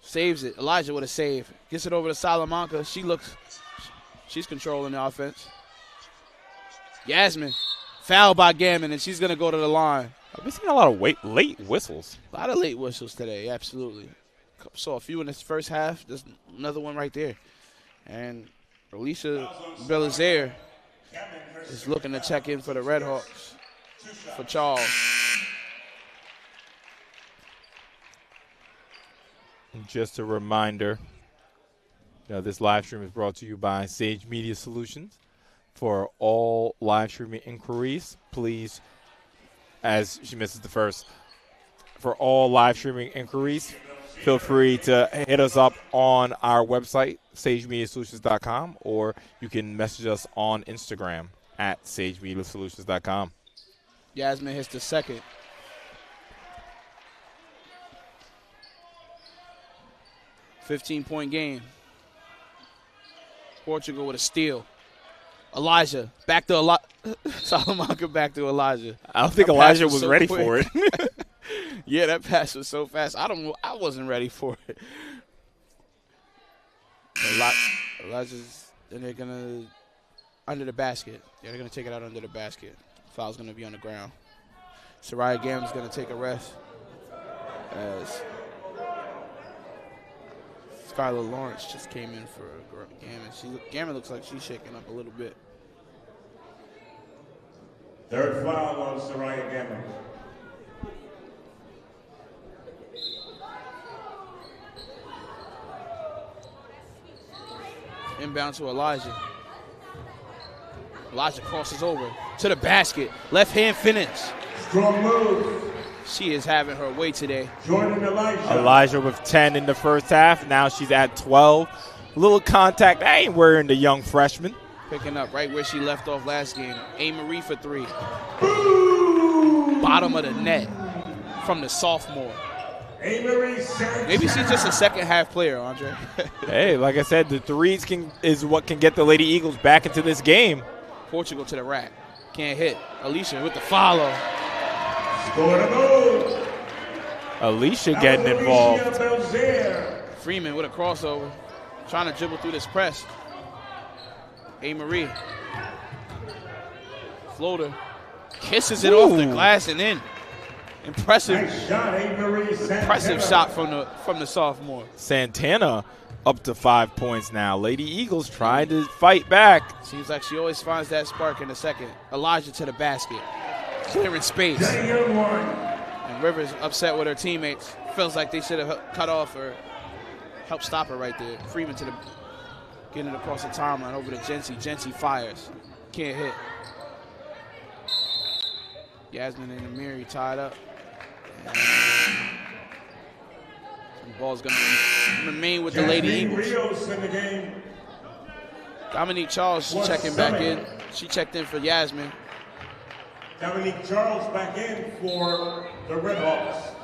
Saves it. Elijah with a save. Gets it over to Salamanca. She's controlling the offense. Yasmin. Fouled by Gammon, and she's going to go to the line. I've been seeing a lot of late whistles. A lot of late whistles today, absolutely. Saw a few in this first half. There's another one right there. And Alicia Belizaire is looking to check in for the Red Hawks for Charles. And just a reminder, this live stream is brought to you by Sage Media Solutions. For all live streaming inquiries, please, as she misses the first, for all live streaming inquiries, feel free to hit us up on our website, sagemediasolutions.com, or you can message us on Instagram at sagemediasolutions.com. Yasmin hits the second. .15 game. Portugal with a steal. Elijah, back to Elijah. Salamanca back to Elijah. I don't think Elijah was so ready for it. Yeah, that pass was so fast. I wasn't ready for it. Elijah's, and they're gonna under the basket. Yeah, they're gonna take it out under the basket. Foul's gonna be on the ground. Soraya Gammon's gonna take a rest as Skylar Lawrence just came in for Gammon. Gammon looks like she's shaking up a little bit. Third foul on Soraya Gammon. Inbound to Elijah. Elijah crosses over to the basket. Left hand finish. Strong move. She is having her way today. Jordan Elijah. Elijah with 10 in the first half. Now she's at 12. A little contact. I ain't worrying the young freshman. Picking up right where she left off last game. A. Marie for three. Boom. Bottom of the net. from the sophomore. Maybe she's just a second-half player, Andre. Hey, like I said, the threes is what can get the Lady Eagles back into this game. Portugal to the rack. Can't hit. Alicia with the follow. Score the goal. Alicia getting involved. Freeman with a crossover. Trying to dribble through this press. A. Marie. Floater. Kisses it off the glass and in. Impressive. Nice shot, Impressive shot from the sophomore. Santana up to 5 points now. Lady Eagles trying to fight back. Seems like she always finds that spark in the second. Elijah to the basket. Clearing space. And Rivers upset with her teammates. Feels like they should have cut off or helped stop her right there. Freeman to the getting it across the timeline over to Jency. Jency fires. Can't hit. Yasmin and Amiri tied up. And the ball's going to remain with the Lady Eagles. In the game. Dominique Charles checking back in. She checked in for Yasmin. Dominique Charles back in for the Red Hawks.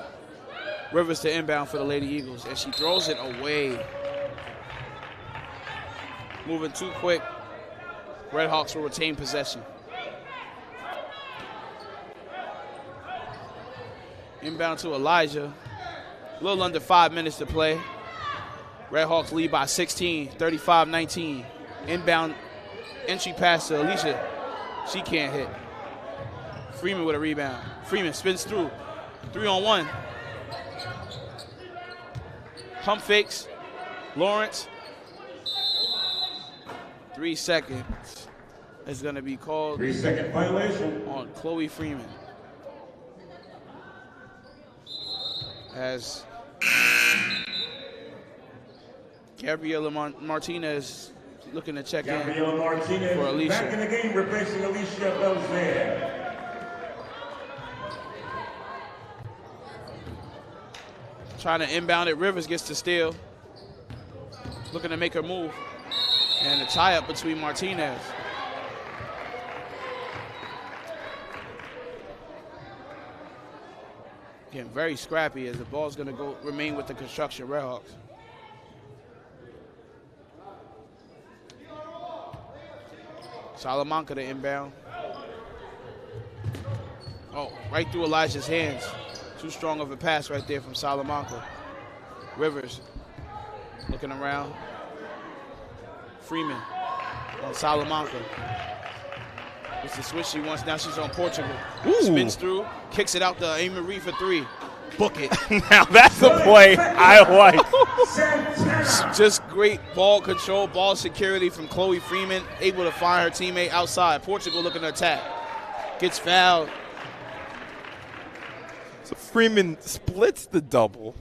Rivers to inbound for the Lady Eagles, and she throws it away. Moving too quick. Red Hawks will retain possession. Inbound to Elijah. A little under 5 minutes to play. Red Hawks lead by 16, 35-19. Inbound entry pass to Alicia. She can't hit. Freeman with a rebound. Freeman spins through. 3-on-1. Pump fakes. Lawrence. 3 seconds is going to be called 3-second violation on Chloe Freeman. As Gabriela Martinez looking to check Gabriela in Martinez for Alicia. back in the game, replacing Alicia Belzer. Trying to inbound it. Rivers gets to steal. Looking to make her move. And a tie-up between Martinez. Getting very scrappy as the ball's going to remain with the construction Redhawks. Salamanca to inbound. Oh, right through Elijah's hands. Too strong of a pass right there from Salamanca. Rivers looking around. Freeman on Salamanca. It's the switch she wants. Now she's on Portugal. Ooh. Spins through, kicks it out to A. Marie for three. Book it. Now that's the play I like. Just great ball control, ball security from Chloe Freeman. Able to find her teammate outside. Portugal looking to attack. Gets fouled. So Freeman splits the double.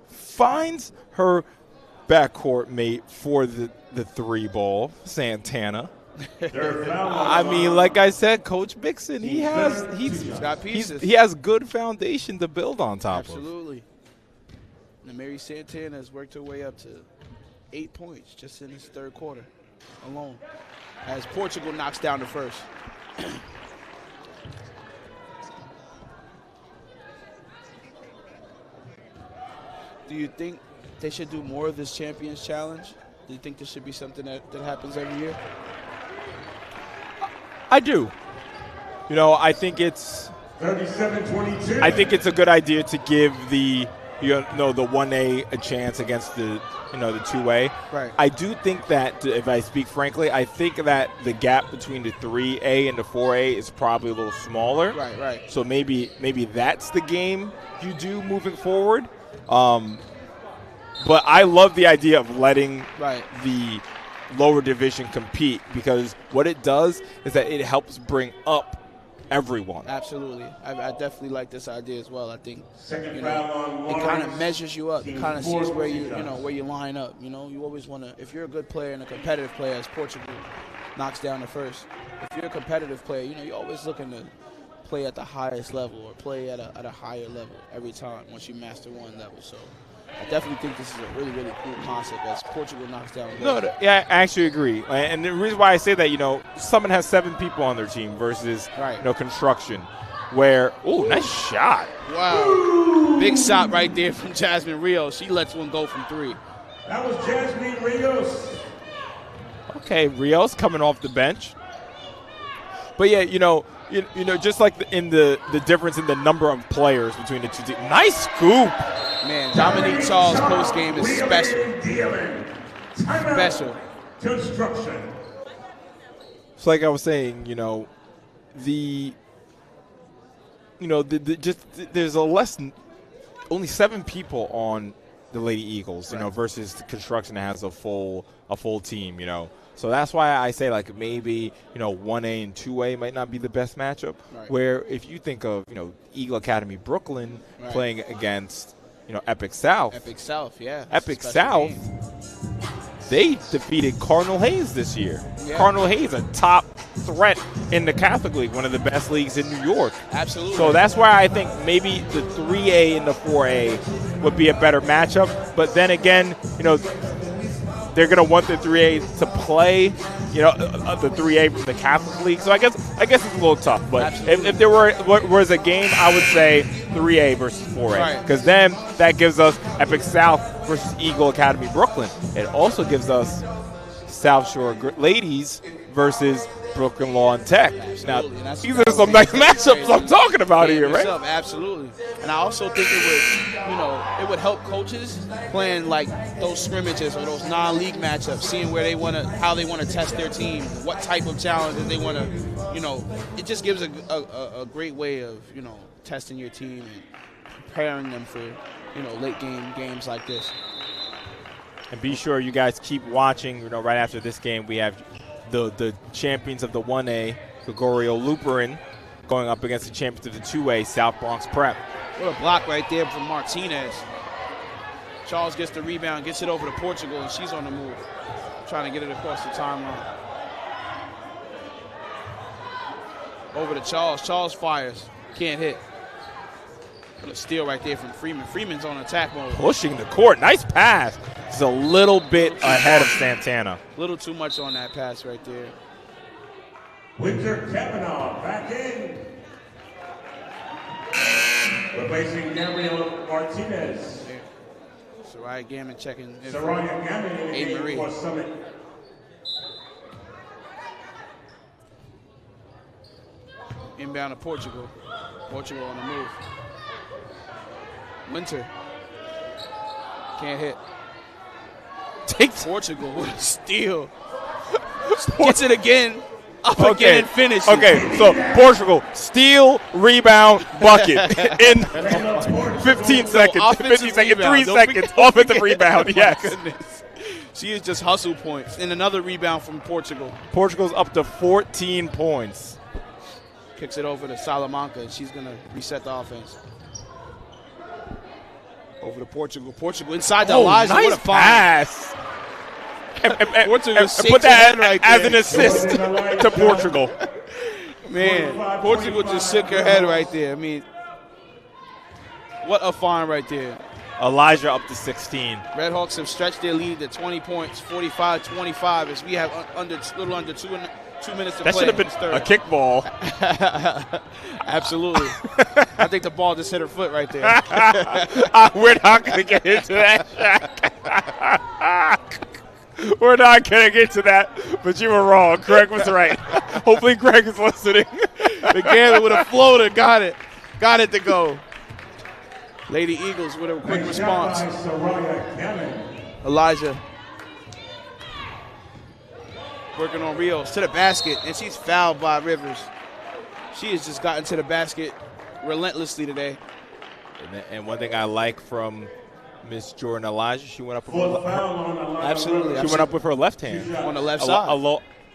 Finds her backcourt mate for the three ball, Santana. I mean, like I said, Coach Mixon, he's got pieces. He has good foundation to build on top of. Absolutely. And Mary Santana has worked her way up to 8 points just in this third quarter alone, as Portugal knocks down the first. Do you think they should do more of this Champions Challenge? Do you think this should be something that happens every year? I do. You know, I think it's 37-22. I think it's a good idea to give the the 1A a chance against the the 2A. Right. I do think that, if I speak frankly, I think that the gap between the 3A and the 4A is probably a little smaller. Right. So maybe that's the game you do moving forward. But I love the idea of letting the lower division compete, because what it does is that it helps bring up everyone. Absolutely. I definitely like this idea as well. I think Second foul on it kind of measures you up. Team It kind of four sees where you shots. where you line up. You always want to, if you're a good player and a competitive player, as Portugal knocks down the first. If you're a competitive player, you're always looking to play at the highest level or play at a higher level every time once you master one level. So I definitely think this is a really, really cool concept as Portugal knocks down. Yeah, I actually agree. And the reason why I say that, Summit has 7 people on their team versus, construction. where – ooh, nice shot. Wow. Big shot right there from Jasmine Rios. She lets one go from 3. That was Jasmine Rios. Okay, Rios coming off the bench. But, yeah, you know, just like in the difference in the number of players between the two teams. Nice scoop. Man, Dominique Charles' post game is special. Special. Construction. It's like I was saying, there's only 7 people on the Lady Eagles, versus the construction that has a full team, So that's why I say, like, maybe, 1A and 2A might not be the best matchup. Right. Where if you think of, Eagle Academy Brooklyn playing against, Epic South. Epic South, yeah. Epic South, they defeated Cardinal Hayes this year. Yeah. Cardinal Hayes, a top threat in the Catholic League, one of the best leagues in New York. Absolutely. So that's why I think maybe the 3A and the 4A would be a better matchup. But then again, they're going to want the 3A to play, the 3A from the Catholic League. So I guess it's a little tough. But if there was a game, I would say 3A versus 4A. Because then that gives us Epic South versus Eagle Academy Brooklyn. It also gives us South Shore Ladies versus Brooklyn Law and Tech. Now, these are some nice matchups I'm talking about here, right? Absolutely. And I also think it would help coaches playing like those scrimmages or those non-league matchups, seeing where how they want to test their team, what type of challenges they want to, it just gives a great way of, testing your team and preparing them for, late games like this. And be sure you guys keep watching. Right after this game, we have the champions of the 1A, Gregorio Luperin, going up against the champions of the 2A, South Bronx Prep. What a block right there from Martinez. Charles gets the rebound, gets it over to Portugal, and she's on the move, trying to get it across the timeline. Over to Charles. Charles fires. Can't hit. What a steal right there from Freeman. Freeman's on attack mode. Pushing the court. Nice pass. It's a little bit ahead of Santana. A little too much on that pass right there. Winter Kavanaugh back in. Replacing Gabriel Martinez. Soraya Gammon checking. Soraya Gammon in the game for Summit. Inbound to Portugal. Portugal on the move. Winter. Can't hit. Takes Portugal with a steal. Gets it again. Up again and finishes. Okay, so Portugal, steal, rebound, bucket in 15 seconds. 15 seconds, 3 seconds, offensive rebound, yes. Goodness. She is just hustle points. And another rebound from Portugal. Portugal's up to 14 points. Kicks it over to Salamanca, and she's going to reset the offense. Over to Portugal. Portugal inside to Elijah. Nice what a pass. And put that as an assist to Portugal. Man, Portugal just shook her head right there. I mean, what a find right there. Elijah up to 16. Red Hawks have stretched their lead to 20 points, 45-25, as we have little under 2 minutes to play. That should have been a kickball. Absolutely. I think the ball just hit her foot right there. We're not going to get into that, Shaq. We're not going to get to that, but you were wrong. Greg was right. Hopefully Greg is listening. The Gammon with a floater. Got it. Got it to go. Lady Eagles with a quick response. Elijah. Working on Rios to the basket, and she's fouled by Rivers. She has just gotten to the basket relentlessly today. And one thing I like from Miss Jordan Elijah, she went up with absolutely. She went up with her left hand on the left side.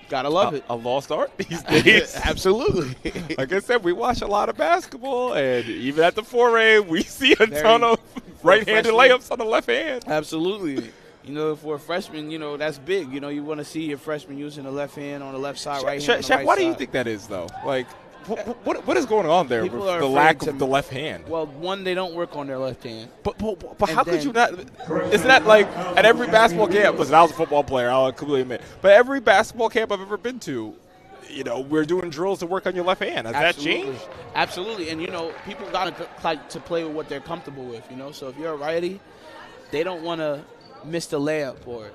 Gotta love it. A lost art these days. Absolutely. Like I said, we watch a lot of basketball, and even at the 4A, we see a ton of right-handed layups on the left hand. Absolutely. For a freshman, that's big. You want to see your freshman using the left hand on the left side, right hand on the right why side. do you think that is, though? Like, what is going on there with the lack of the left hand? Well, one, they don't work on their left hand. But how could you not? Isn't that like at every basketball camp? Listen, I was a football player, I'll completely admit. But every basketball camp I've ever been to, we're doing drills to work on your left hand. Has that changed? Absolutely. And, people got to like to play with what they're comfortable with, So if you're a righty, they don't want to miss the layup or,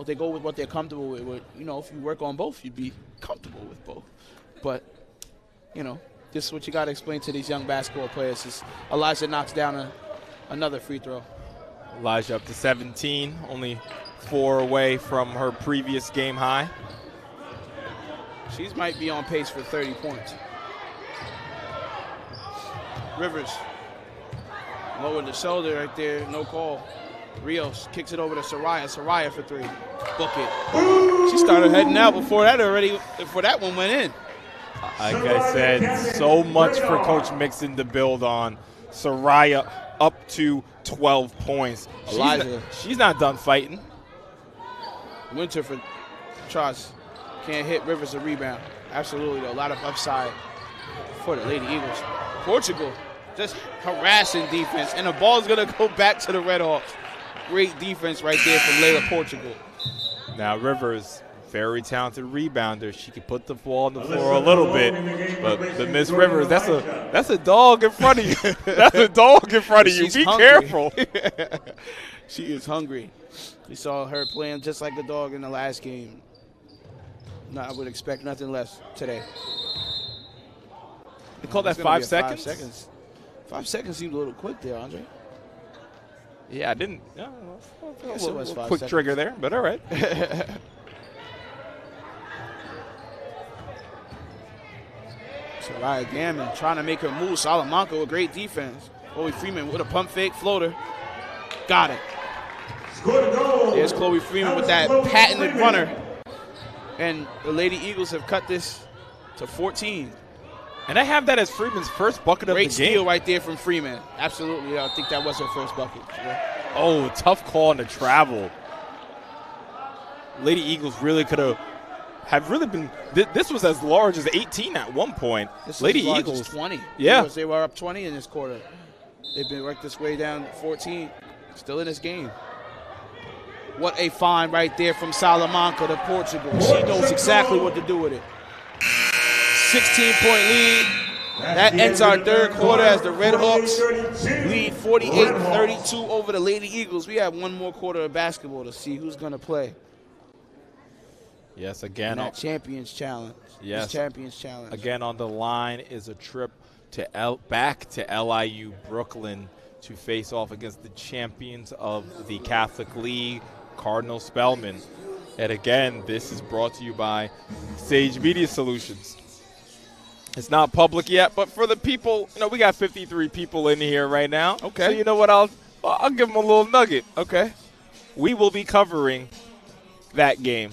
they go with what they're comfortable with. If you work on both, you'd be comfortable with both. But, this is what you got to explain to these young basketball players is Elijah knocks down another free throw. Elijah up to 17, only 4 away from her previous game high. She might be on pace for 30 points. Rivers. Lower the shoulder right there, no call. Rios kicks it over to Soraya. Soraya for 3. Book it. She started heading out before that one went in. Like I said, so much for Coach Mixon to build on. Soraya up to 12 points. She's not done fighting. Winter for Charles. Can't hit Rivers a rebound. Absolutely, though. A lot of upside for the Lady Eagles. Portugal just harassing defense, and the ball's going to go back to the Red Hawks. Great defense right there from Layla Portugal. Now Rivers, very talented rebounder. She can put the ball on the floor a little bit, but Miss Rivers, that's a dog in front of you. That's a dog in front of you. Be careful. She is hungry. We saw her playing just like a dog in the last game. No, I would expect nothing less today. They call that 5 seconds? 5 seconds. 5 seconds seemed a little quick there, Andre. Yeah, I didn't. Yeah, I guess it was 5 quick seconds. trigger there, but all right. Soraya Gammon trying to make her move. Salamanca with great defense. Chloe Freeman with a pump fake floater. Got it. There's Chloe Freeman with that patented runner. And the Lady Eagles have cut this to 14. And I have that as Freeman's first bucket of the game. Great steal right there from Freeman. Absolutely. I think that was her first bucket. Yeah. Oh, tough call on the travel. Lady Eagles really could have really been. This was as large as 18 at one point. This Lady as large Eagles as 20. Yeah, they were up 20 in this quarter. They've been worked this way down 14. Still in this game. What a find right there from Salamanca to Portugal. She knows exactly what to do with it. 16-point lead. That ends our third quarter as the Red Hawks lead 48-32 over the Lady Eagles. We have one more quarter of basketball to see who's going to play. Yes, again. That Champions Challenge. Yes. This Champions Challenge. Again on the line is a trip to back to LIU Brooklyn to face off against the champions of the Catholic League, Cardinal Spellman. And again, this is brought to you by Sage Media Solutions. It's not public yet, but for the people, we got 53 people in here right now. Okay. So you know what? I'll give them a little nugget. Okay. We will be covering that game,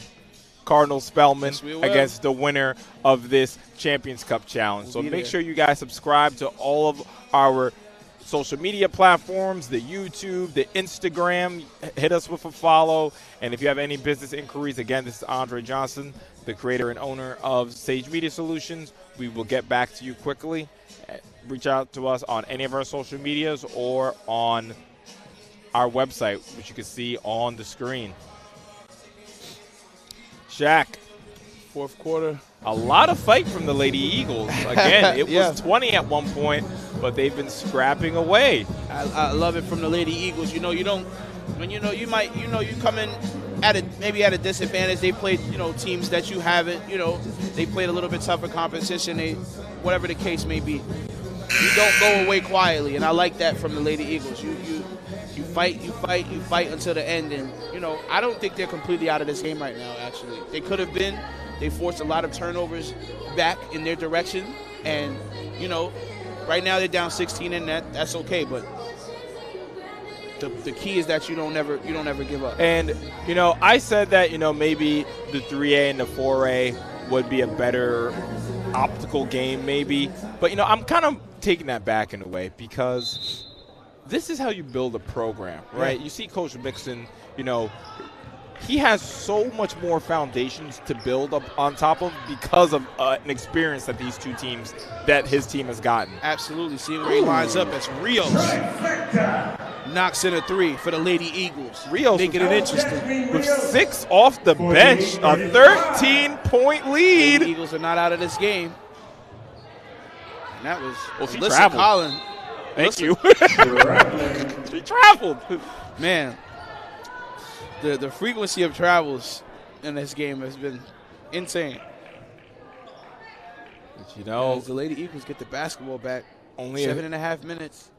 Cardinal Spellman against the winner of this Champions Cup Challenge. So make sure you guys subscribe to all of our social media platforms, the YouTube, the Instagram. Hit us with a follow. And if you have any business inquiries, again, this is Andre Johnson, the creator and owner of Sage Media Solutions. We will get back to you quickly. Reach out to us on any of our social medias or on our website, which you can see on the screen. Shaq. Fourth quarter. A lot of fight from the Lady Eagles. Again, it was 20 at one point, but they've been scrapping away. I love it from the Lady Eagles. You come in maybe at a disadvantage. They played, teams that you haven't, they played a little bit tougher competition. Whatever the case may be. You don't go away quietly, and I like that from the Lady Eagles. You fight until the end, and I don't think they're completely out of this game right now. Actually, they could have been. They forced a lot of turnovers back in their direction, and right now they're down 16, and that's okay. But the key is that you don't ever give up. And I said that maybe the 3A and the 4A would be a better optical game, maybe. But I'm kind of taking that back in a way because this is how you build a program, right? Yeah. You see Coach Mixon, he has so much more foundations to build up on top of because of an experience that these two teams, that his team has gotten. Absolutely. Seeing where he lines up as Rios knocks in a 3 for the Lady Eagles. Rios making it interesting. With 6 off the bench, a 13-point lead. The Eagles are not out of this game. And that was she Alyssa traveled. Collin. Thank you. She traveled. Man, the frequency of travels in this game has been insane. But you know, as the Lady Eagles get the basketball back, only 7.5 minutes,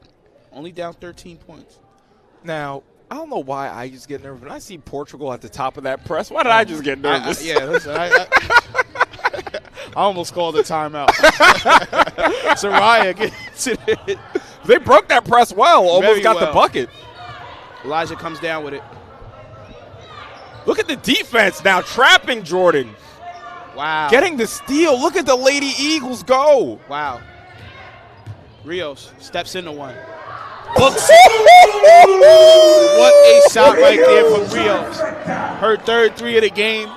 only down 13 points. Now, I don't know why I just get nervous. When I see Portugal at the top of that press, why did I just get nervous? I almost called a timeout. Soraya gets it. They broke that press well, almost got the bucket. Elijah comes down with it. Look at the defense now, trapping Jordan. Wow. Getting the steal. Look at the Lady Eagles go. Wow. Rios steps into one. What a shot right there from Rios. Her third 3 of the game.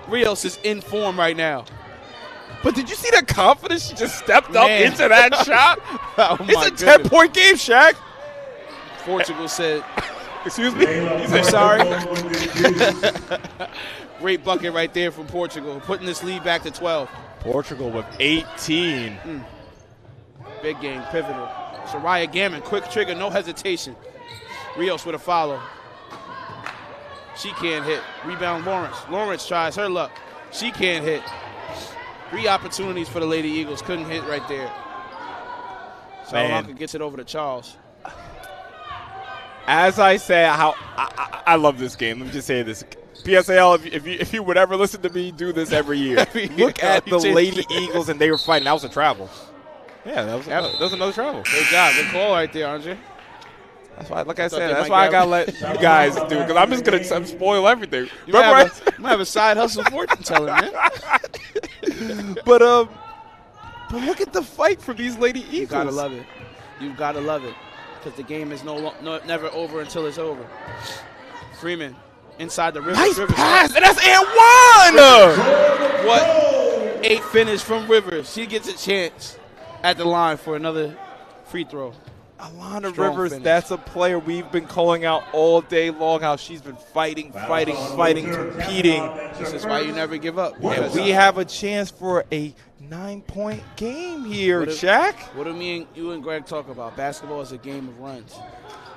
Rios is in form right now. But did you see the confidence she just stepped up into that shot? It's a 10-point game, Shaq. Portugal said, excuse me? I'm sorry. Great bucket right there from Portugal, putting this lead back to 12. Portugal with 18. Big game, pivotal. Soraya Gammon, quick trigger, no hesitation. Rios with a follow. She can't hit. Rebound Lawrence. Lawrence tries her luck. She can't hit. 3 opportunities for the Lady Eagles. Couldn't hit right there. Salamanca gets it over to Charles. As I say, I love this game. Let me just say this. PSAL, if you would ever listen to me do this every year, look at the Lady Eagles, and they were fighting. That was a travel. Yeah, that was another travel. Great job. Good call right there, Andre. That's why, like I said, that's why I got to let you guys do it, because I'm just going to spoil everything. You might have a side hustle fortune telling, man. But look at the fight for these Lady Eagles. You got to love it. You've got to love it, because the game is never over until it's over. Freeman inside the Rivers. Nice Rivers pass, and that's and one! What a finish from Rivers. She gets a chance at the line for another free throw. Alana Rivers, finish. That's a player we've been calling out all day long, how she's been fighting, competing. This is why you never give up. And we have a chance for a 9-point game here, Shaq. What do you and Greg talk about? Basketball is a game of runs.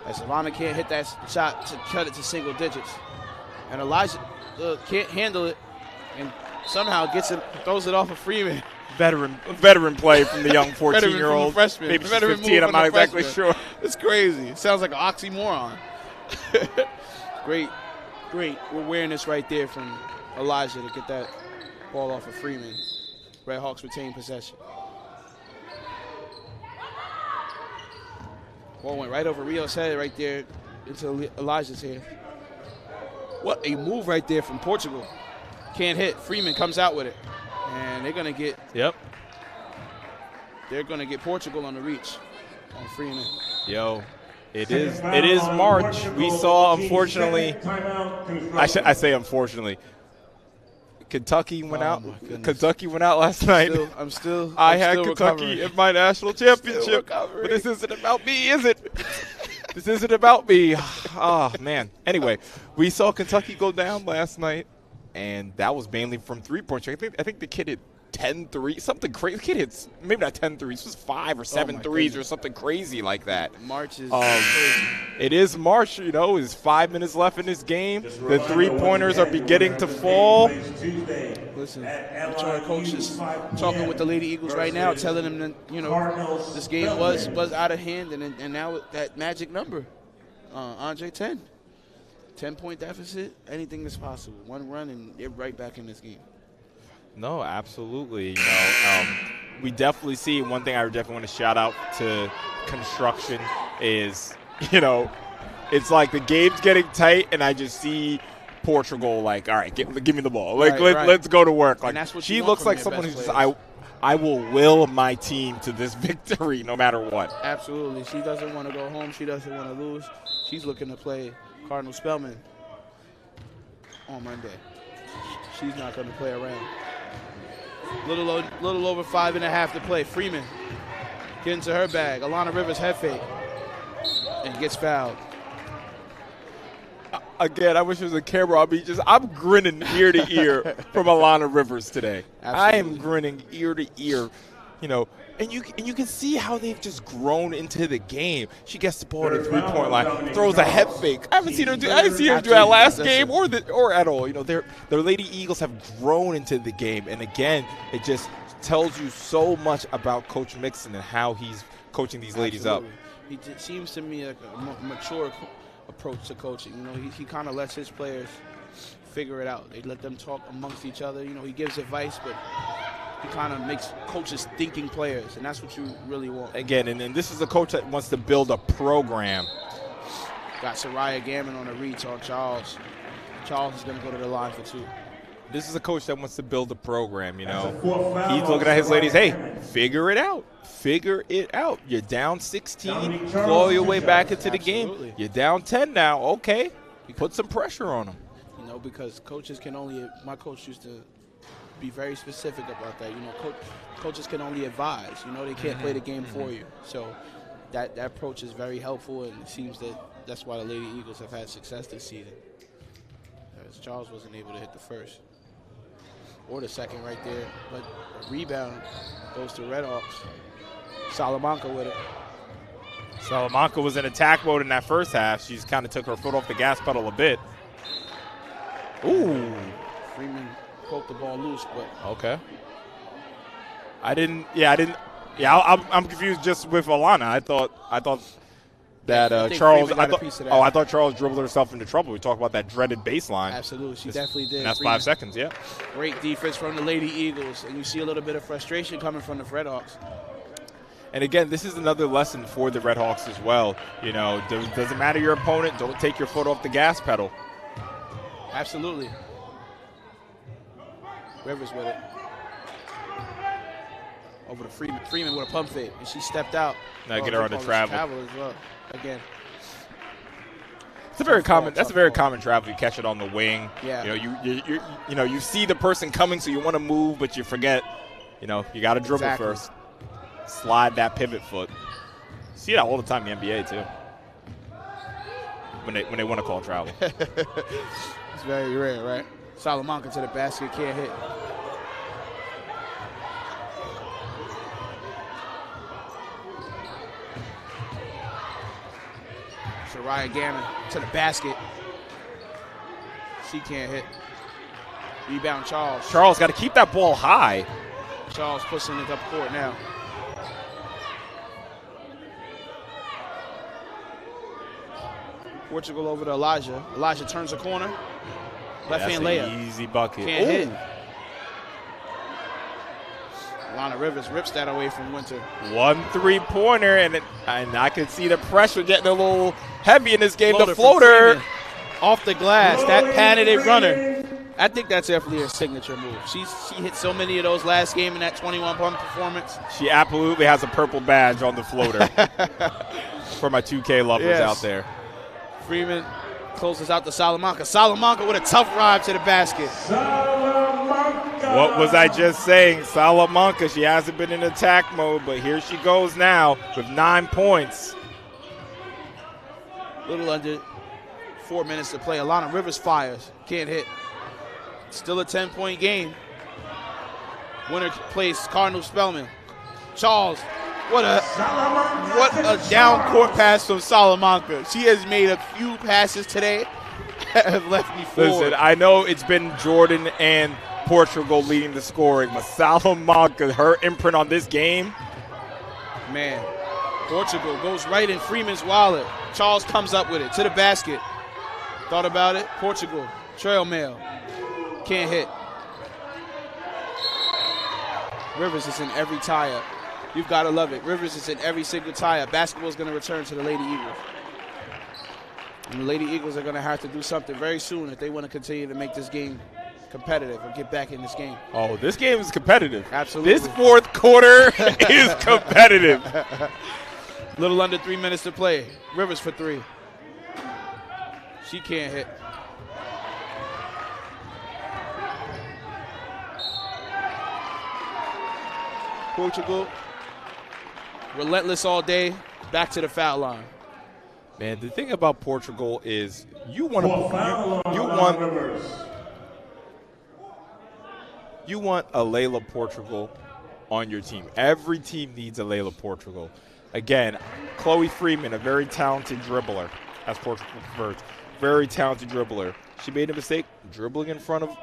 As Alana can't hit that shot to cut it to single digits. And Elijah can't handle it and somehow throws it off of Freeman. Veteran play from the young 14-year-old. Freshman. Maybe she's 15, I'm not exactly sure. It's crazy. It sounds like an oxymoron. Great awareness right there from Elijah to get that ball off of Freeman. Red Hawks retain possession. Ball went right over Rio's head right there into Elijah's head. What a move right there from Portugal. Can't hit. Freeman comes out with it. And they're going to get They're going to get Portugal on the reach on Freeman. It is March. We saw, unfortunately, I say unfortunately, Kentucky went out. Kentucky went out last night. I had Kentucky in my national championship, but this isn't about me, is it? This isn't about me. Oh, man. Anyway, we saw Kentucky go down last night, and that was mainly from three-point. I think the kid hit 10 threes, something crazy. The kid hits maybe not 10 threes, just 5 or 7 threes or something crazy like that. March is crazy. It is March, there's 5 minutes left in this game. The three-pointers are beginning to fall. Listen, the coach is talking with the Lady Eagles right now, telling them that, this game was out of hand, and now that magic number, Andre, 10. 10-point deficit, anything is possible. One run, and they're right back in this game. No, absolutely. We definitely see one thing I definitely want to shout out to construction is, it's like the game's getting tight, and I just see Portugal like, all right, give me the ball. Let's go to work. Like, that's what she looks like someone who's just, I will will my team to this victory no matter what. Absolutely. She doesn't want to go home. She doesn't want to lose. She's looking to play Cardinal Spellman. on Monday. She's not going to play around. Little over 5.5 to play. Freeman getting to her bag. Alana Rivers head fake and gets fouled. Again, I wish it was a camera. I'm grinning ear to ear from Alana Rivers today. Absolutely. I am grinning ear to ear, you know, and you can see how they've just grown into the game. She gets the ball at the 3-point line, throws a head fake. I haven't seen her do that last game or at all. You know, their Lady Eagles have grown into the game, and again, it just tells you so much about Coach Mixon and how he's coaching these ladies up. He seems to me like a mature approach to coaching. You know, he kind of lets his players figure it out. They let them talk amongst each other. You know, he gives advice, but he kind of makes coaches thinking players, and that's what you really want. Again, and this is a coach that wants to build a program. Got Soraya Gammon on a reach on Charles. Charles is going to go to the line for 2. This is a coach that wants to build a program, you know. He's looking at his ladies, hey, figure it out. Figure it out. You're down 16, claw your way back into the game. You're down 10 now. Okay, put some pressure on them. You know, because coaches can only – my coach used to be very specific about that. You know, coaches can only advise. You know, they can't play the game for you. So that approach is very helpful, and it seems that that's why the Lady Eagles have had success this season. As Charles wasn't able to hit the first or the second right there, but a rebound goes to Redhawks. Salamanca with it. Salamanca was in attack mode in that first half. She's kind of took her foot off the gas pedal a bit. Ooh. Freeman poked the ball loose, but okay. I'm confused just with Alana. I thought that Charles. I thought Charles dribbled herself into trouble. We talked about that dreaded baseline. Absolutely, she definitely did. And that's Freeman, 5 seconds. Yeah. Great defense from the Lady Eagles, and you see a little bit of frustration coming from the Redhawks. And again, this is another lesson for the Redhawks as well. You know, doesn't matter your opponent. Don't take your foot off the gas pedal. Absolutely. Rivers with it. Over to Freeman. Freeman with a pump fake, and she stepped out. Now get her on the travel. As well. Again. It's a very common. That's a very common travel. You catch it on the wing. Yeah. You know, you see the person coming, so you want to move, but you forget. You know, you got to dribble first. Slide that pivot foot. See that all the time in the NBA too. When they want to call travel. It's very rare, right? Salamanca to the basket, can't hit. Soraya Gammon to the basket. She can't hit. Rebound Charles. Charles got to keep that ball high. Charles pushing it up court now. Portugal over to Elijah. Elijah turns the corner. Left hand layup. Easy bucket. Can't hit. Alana Rivers rips that away from Winter. 1 3-pointer, and I can see the pressure getting a little heavy in this game. The floater off the glass. That candidate runner. I think that's definitely a signature move. She hit so many of those last game in that 21-point performance. She absolutely has a purple badge on the floater. For my 2K lovers out there. Freeman closes out to Salamanca. Salamanca with a tough drive to the basket. Salamanca. What was I just saying? Salamanca, she hasn't been in attack mode, but here she goes now with 9 points. Little under 4 minutes to play. Alana Rivers fires. Can't hit. Still a 10-point game. Winner plays Cardinal Spellman. Charles. What a down court pass from Salamanca. She has made a few passes today that have left me forward. Listen, I know it's been Jordan and Portugal leading the scoring, but Salamanca, her imprint on this game. Man, Portugal goes right in Freeman's wallet. Charles comes up with it to the basket. Thought about it. Portugal, trail mail. Can't hit. Rivers is in every tie-up. You've got to love it. Rivers is in every single tie-up. Basketball is going to return to the Lady Eagles. And the Lady Eagles are going to have to do something very soon if they want to continue to make this game competitive or get back in this game. Oh, this game is competitive. Absolutely. This fourth quarter is competitive. Little under 3 minutes to play. Rivers for 3. She can't hit. Portugal, relentless all day, back to the foul line. Man, the thing about Portugal is you want a Layla Portugal on your team. Every team needs a Layla Portugal. Again, Chloe Freeman, a very talented dribbler, as Portugal prefers. Very talented dribbler. She made a mistake dribbling in front of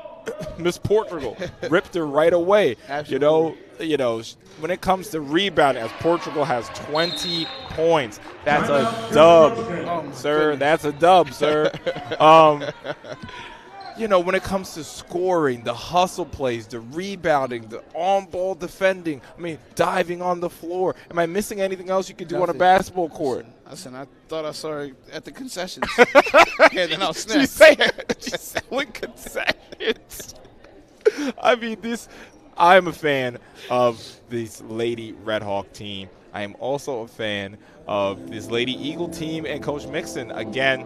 Miss Portugal. Ripped her right away. Absolutely. You know, when it comes to rebounding, as Portugal has 20 points, that's a dub, sir. Goodness. That's a dub, sir. You know, when it comes to scoring, the hustle plays, the rebounding, the on-ball defending, I mean, diving on the floor. Am I missing anything else you could do on a basketball court? Listen, I thought I saw her at the concessions. Yeah, then I'll snap. She's selling concessions. I mean, I'm a fan of this Lady Red Hawk team. I am also a fan of this Lady Eagle team and Coach Mixon. Again,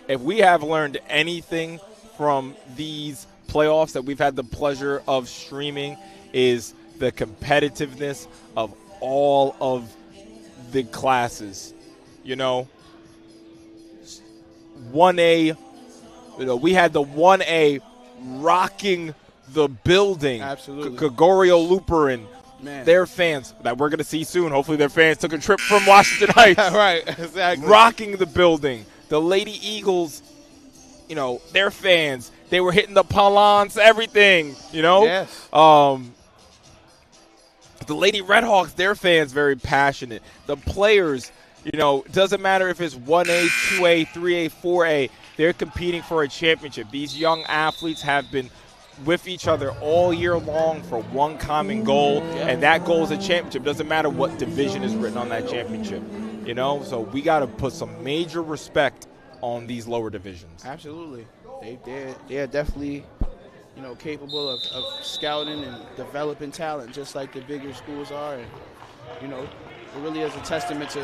if we have learned anything from these playoffs that we've had the pleasure of streaming, is the competitiveness of all of the classes. You know, 1A, we had the 1A rocking the building. Absolutely. Gregorio Luperin, Man. their fans that we're going to see soon. Hopefully their fans took a trip from Washington Heights. Right, exactly. Rocking the building. The Lady Eagles, their fans, they were hitting the pylons, everything, Yes. The Lady Red Hawks, their fans, very passionate. The players, it doesn't matter if it's 1A, 2A, 3A, 4A, they're competing for a championship. These young athletes have been with each other all year long for one common goal, and that goal is a championship. Doesn't matter what division is written on that championship. So we got to put some major respect on these lower divisions. Absolutely. They're definitely, capable of scouting and developing talent, just like the bigger schools are. And, it really is a testament to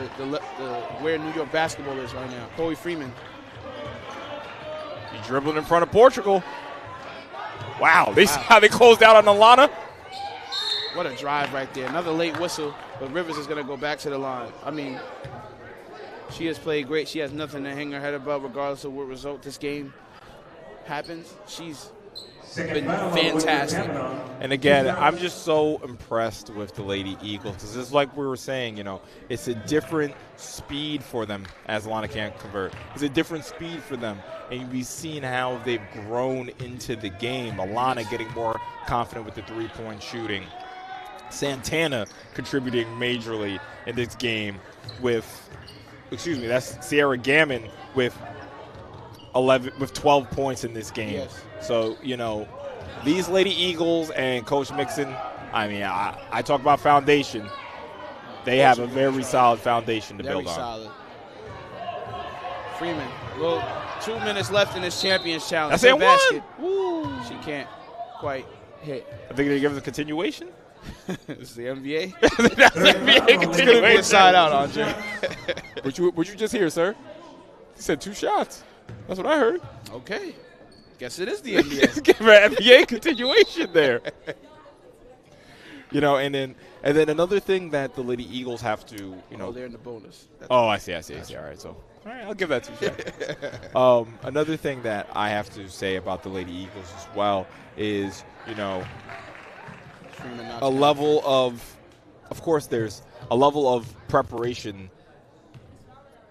where New York basketball is right now. Chloe Freeman. He's dribbling in front of Portugal. Wow. How they closed out on Alana. What a drive right there. Another late whistle, but Rivers is going to go back to the line. I mean, she has played great. She has nothing to hang her head about regardless of what result this game happens. She's been fantastic. And again, I'm just so impressed with the Lady Eagles because it's like we were saying, it's a different speed for them as Alana can't convert. It's a different speed for them. And we've seen how they've grown into the game. Alana getting more confident with the three-point shooting. Santana contributing majorly in this game that's Sierra Gammon with 12 points in this game. Yes. So, these Lady Eagles and Coach Mixon, I talk about foundation. They have a very solid foundation to build on. Very solid. Freeman, 2 minutes left in this Champions Challenge. That's it, basket. Woo. She can't quite hit. I think they give us a continuation. This is the NBA. That's the NBA continuation. Inside out, Andre. What you just hear, sir? He said 2 shots. That's what I heard. Okay. Guess it is the NBA. Give an NBA continuation there. And then another thing that the Lady Eagles have to, they're in the bonus. I see. All right, I'll give that 2 shots. Another thing that I have to say about the Lady Eagles as well is, a level of course, there's a level of preparation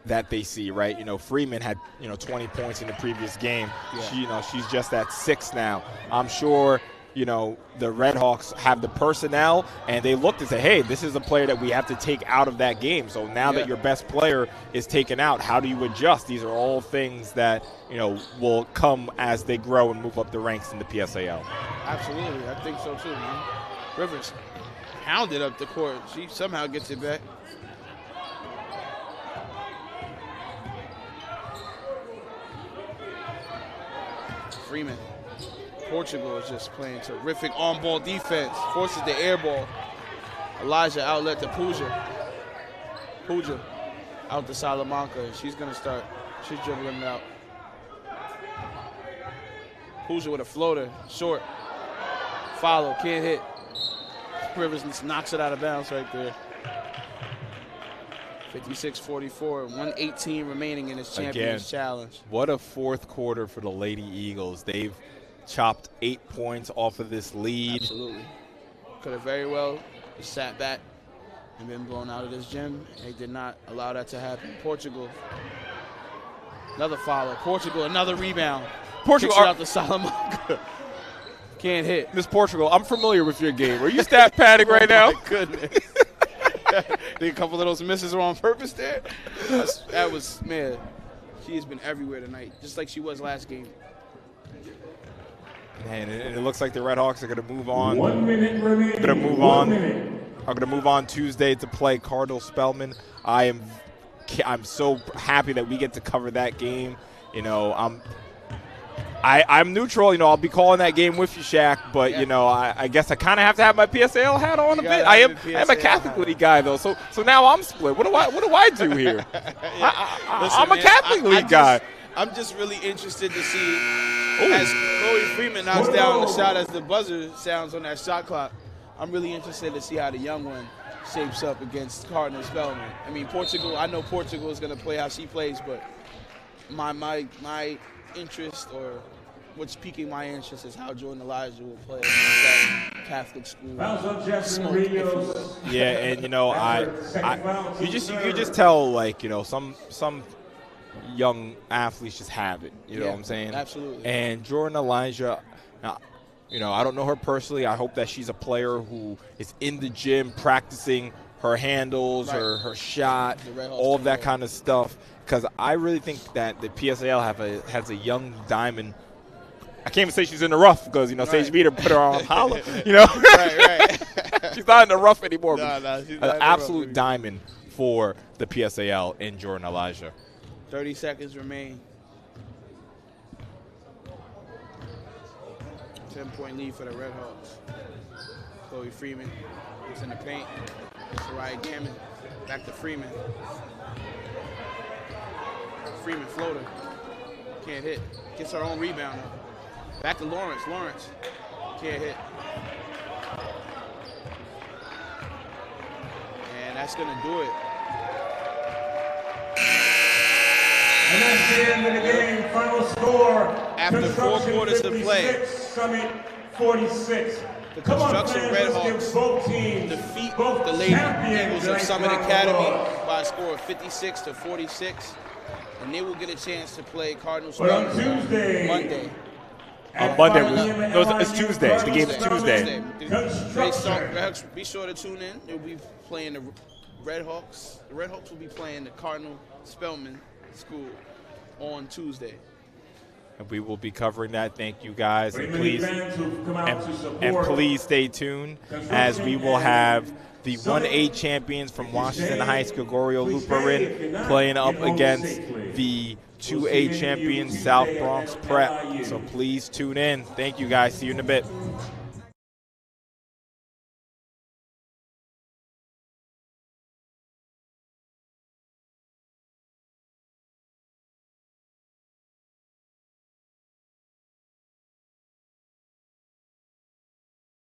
that they see, right? Freeman had, 20 points in the previous game. Yeah. She's just at 6 now. I'm sure, the Red Hawks have the personnel, and they looked and said, hey, this is a player that we have to take out of that game. So now that your best player is taken out, how do you adjust? These are all things that, will come as they grow and move up the ranks in the PSAL. Absolutely. I think so, too, man. Rivers pounded up the court. She somehow gets it back. Freeman. Portugal is just playing terrific on-ball defense. Forces the air ball. Elijah outlet to Pooja. Pooja out to Salamanca. She's going to start. She's dribbling it out. Pooja with a floater. Short. Follow. Can't hit. Rivers knocks it out of bounds right there. 56-44, 118 remaining in this Champions Challenge. What a fourth quarter for the Lady Eagles. They've chopped 8 points off of this lead. Absolutely. Could have very well sat back and been blown out of this gym. They did not allow that to happen. Portugal, another follow. Portugal, another rebound. Portugal kicks it out to Salamanca. Can't hit. Miss Portugal, I'm familiar with your game. Are you stat padding right now? Oh, my goodness. Did a couple of those misses were on purpose there. That was, man, she has been everywhere tonight, just like she was last game. And it looks like the Red Hawks are going to move on. 1 minute remaining. Going to move on. I'm going to move on Tuesday to play Cardinal Spellman. I'm so happy that we get to cover that game. You know, I'm neutral. You know, I'll be calling that game with you, Shaq. But you know, I guess I kind of have to have my PSAL hat on a bit. I am a Catholic League guy though, so now I'm split. What do I do here? Listen, I'm a Catholic League guy. I'm just really interested to see as Chloe Freeman knocks down the shot as the buzzer sounds on that shot clock. I'm really interested to see how the young one shapes up against Cardinal Spellman. I mean, Portugal. I know Portugal is going to play how she plays, but my interest, or what's piquing my interest, is how Jordan Elijah will play against that Catholic school. Yeah, and you know, you just tell, like, you know, some young athletes just have it. You know what I'm saying? Absolutely. And Jordan Elijah, you know, I don't know her personally. I hope that she's a player who is in the gym practicing her handles, her shot, all of that kind of stuff. Because I really think that the PSAL has a young diamond. I can't even say she's in the rough because, you know, Sage Meter put her on holla, you know. Right. She's not in the rough anymore. No, she's not an absolute diamond for the PSAL in Jordan Elijah. 30 seconds remain. 10-point lead for the Red Hawks. Chloe Freeman is in the paint. Soraya Gammon back to Freeman. Freeman floater. Can't hit. Gets her own rebound. Back to Lawrence. Lawrence can't hit. And that's going to do it. And that's the end of the game. Final score. After 4 quarters of play, Summit 46. The Construction Red Hawks defeat the Lady Eagles of Summit Academy by a score of 56-46. And they will get a chance to play Cardinal Spellman on Monday. It's Tuesday. The game's Tuesday. Be sure to tune in. They'll be playing the Red Hawks. The Red Hawks will be playing the Cardinal Spellman School on Tuesday. And we will be covering that. Thank you, guys. And please stay tuned, as we will have the 1A champions from Washington High, Gregorio Luperin, playing up against the 2A champions, South Bronx Prep. So please tune in. Thank you, guys. See you in a bit.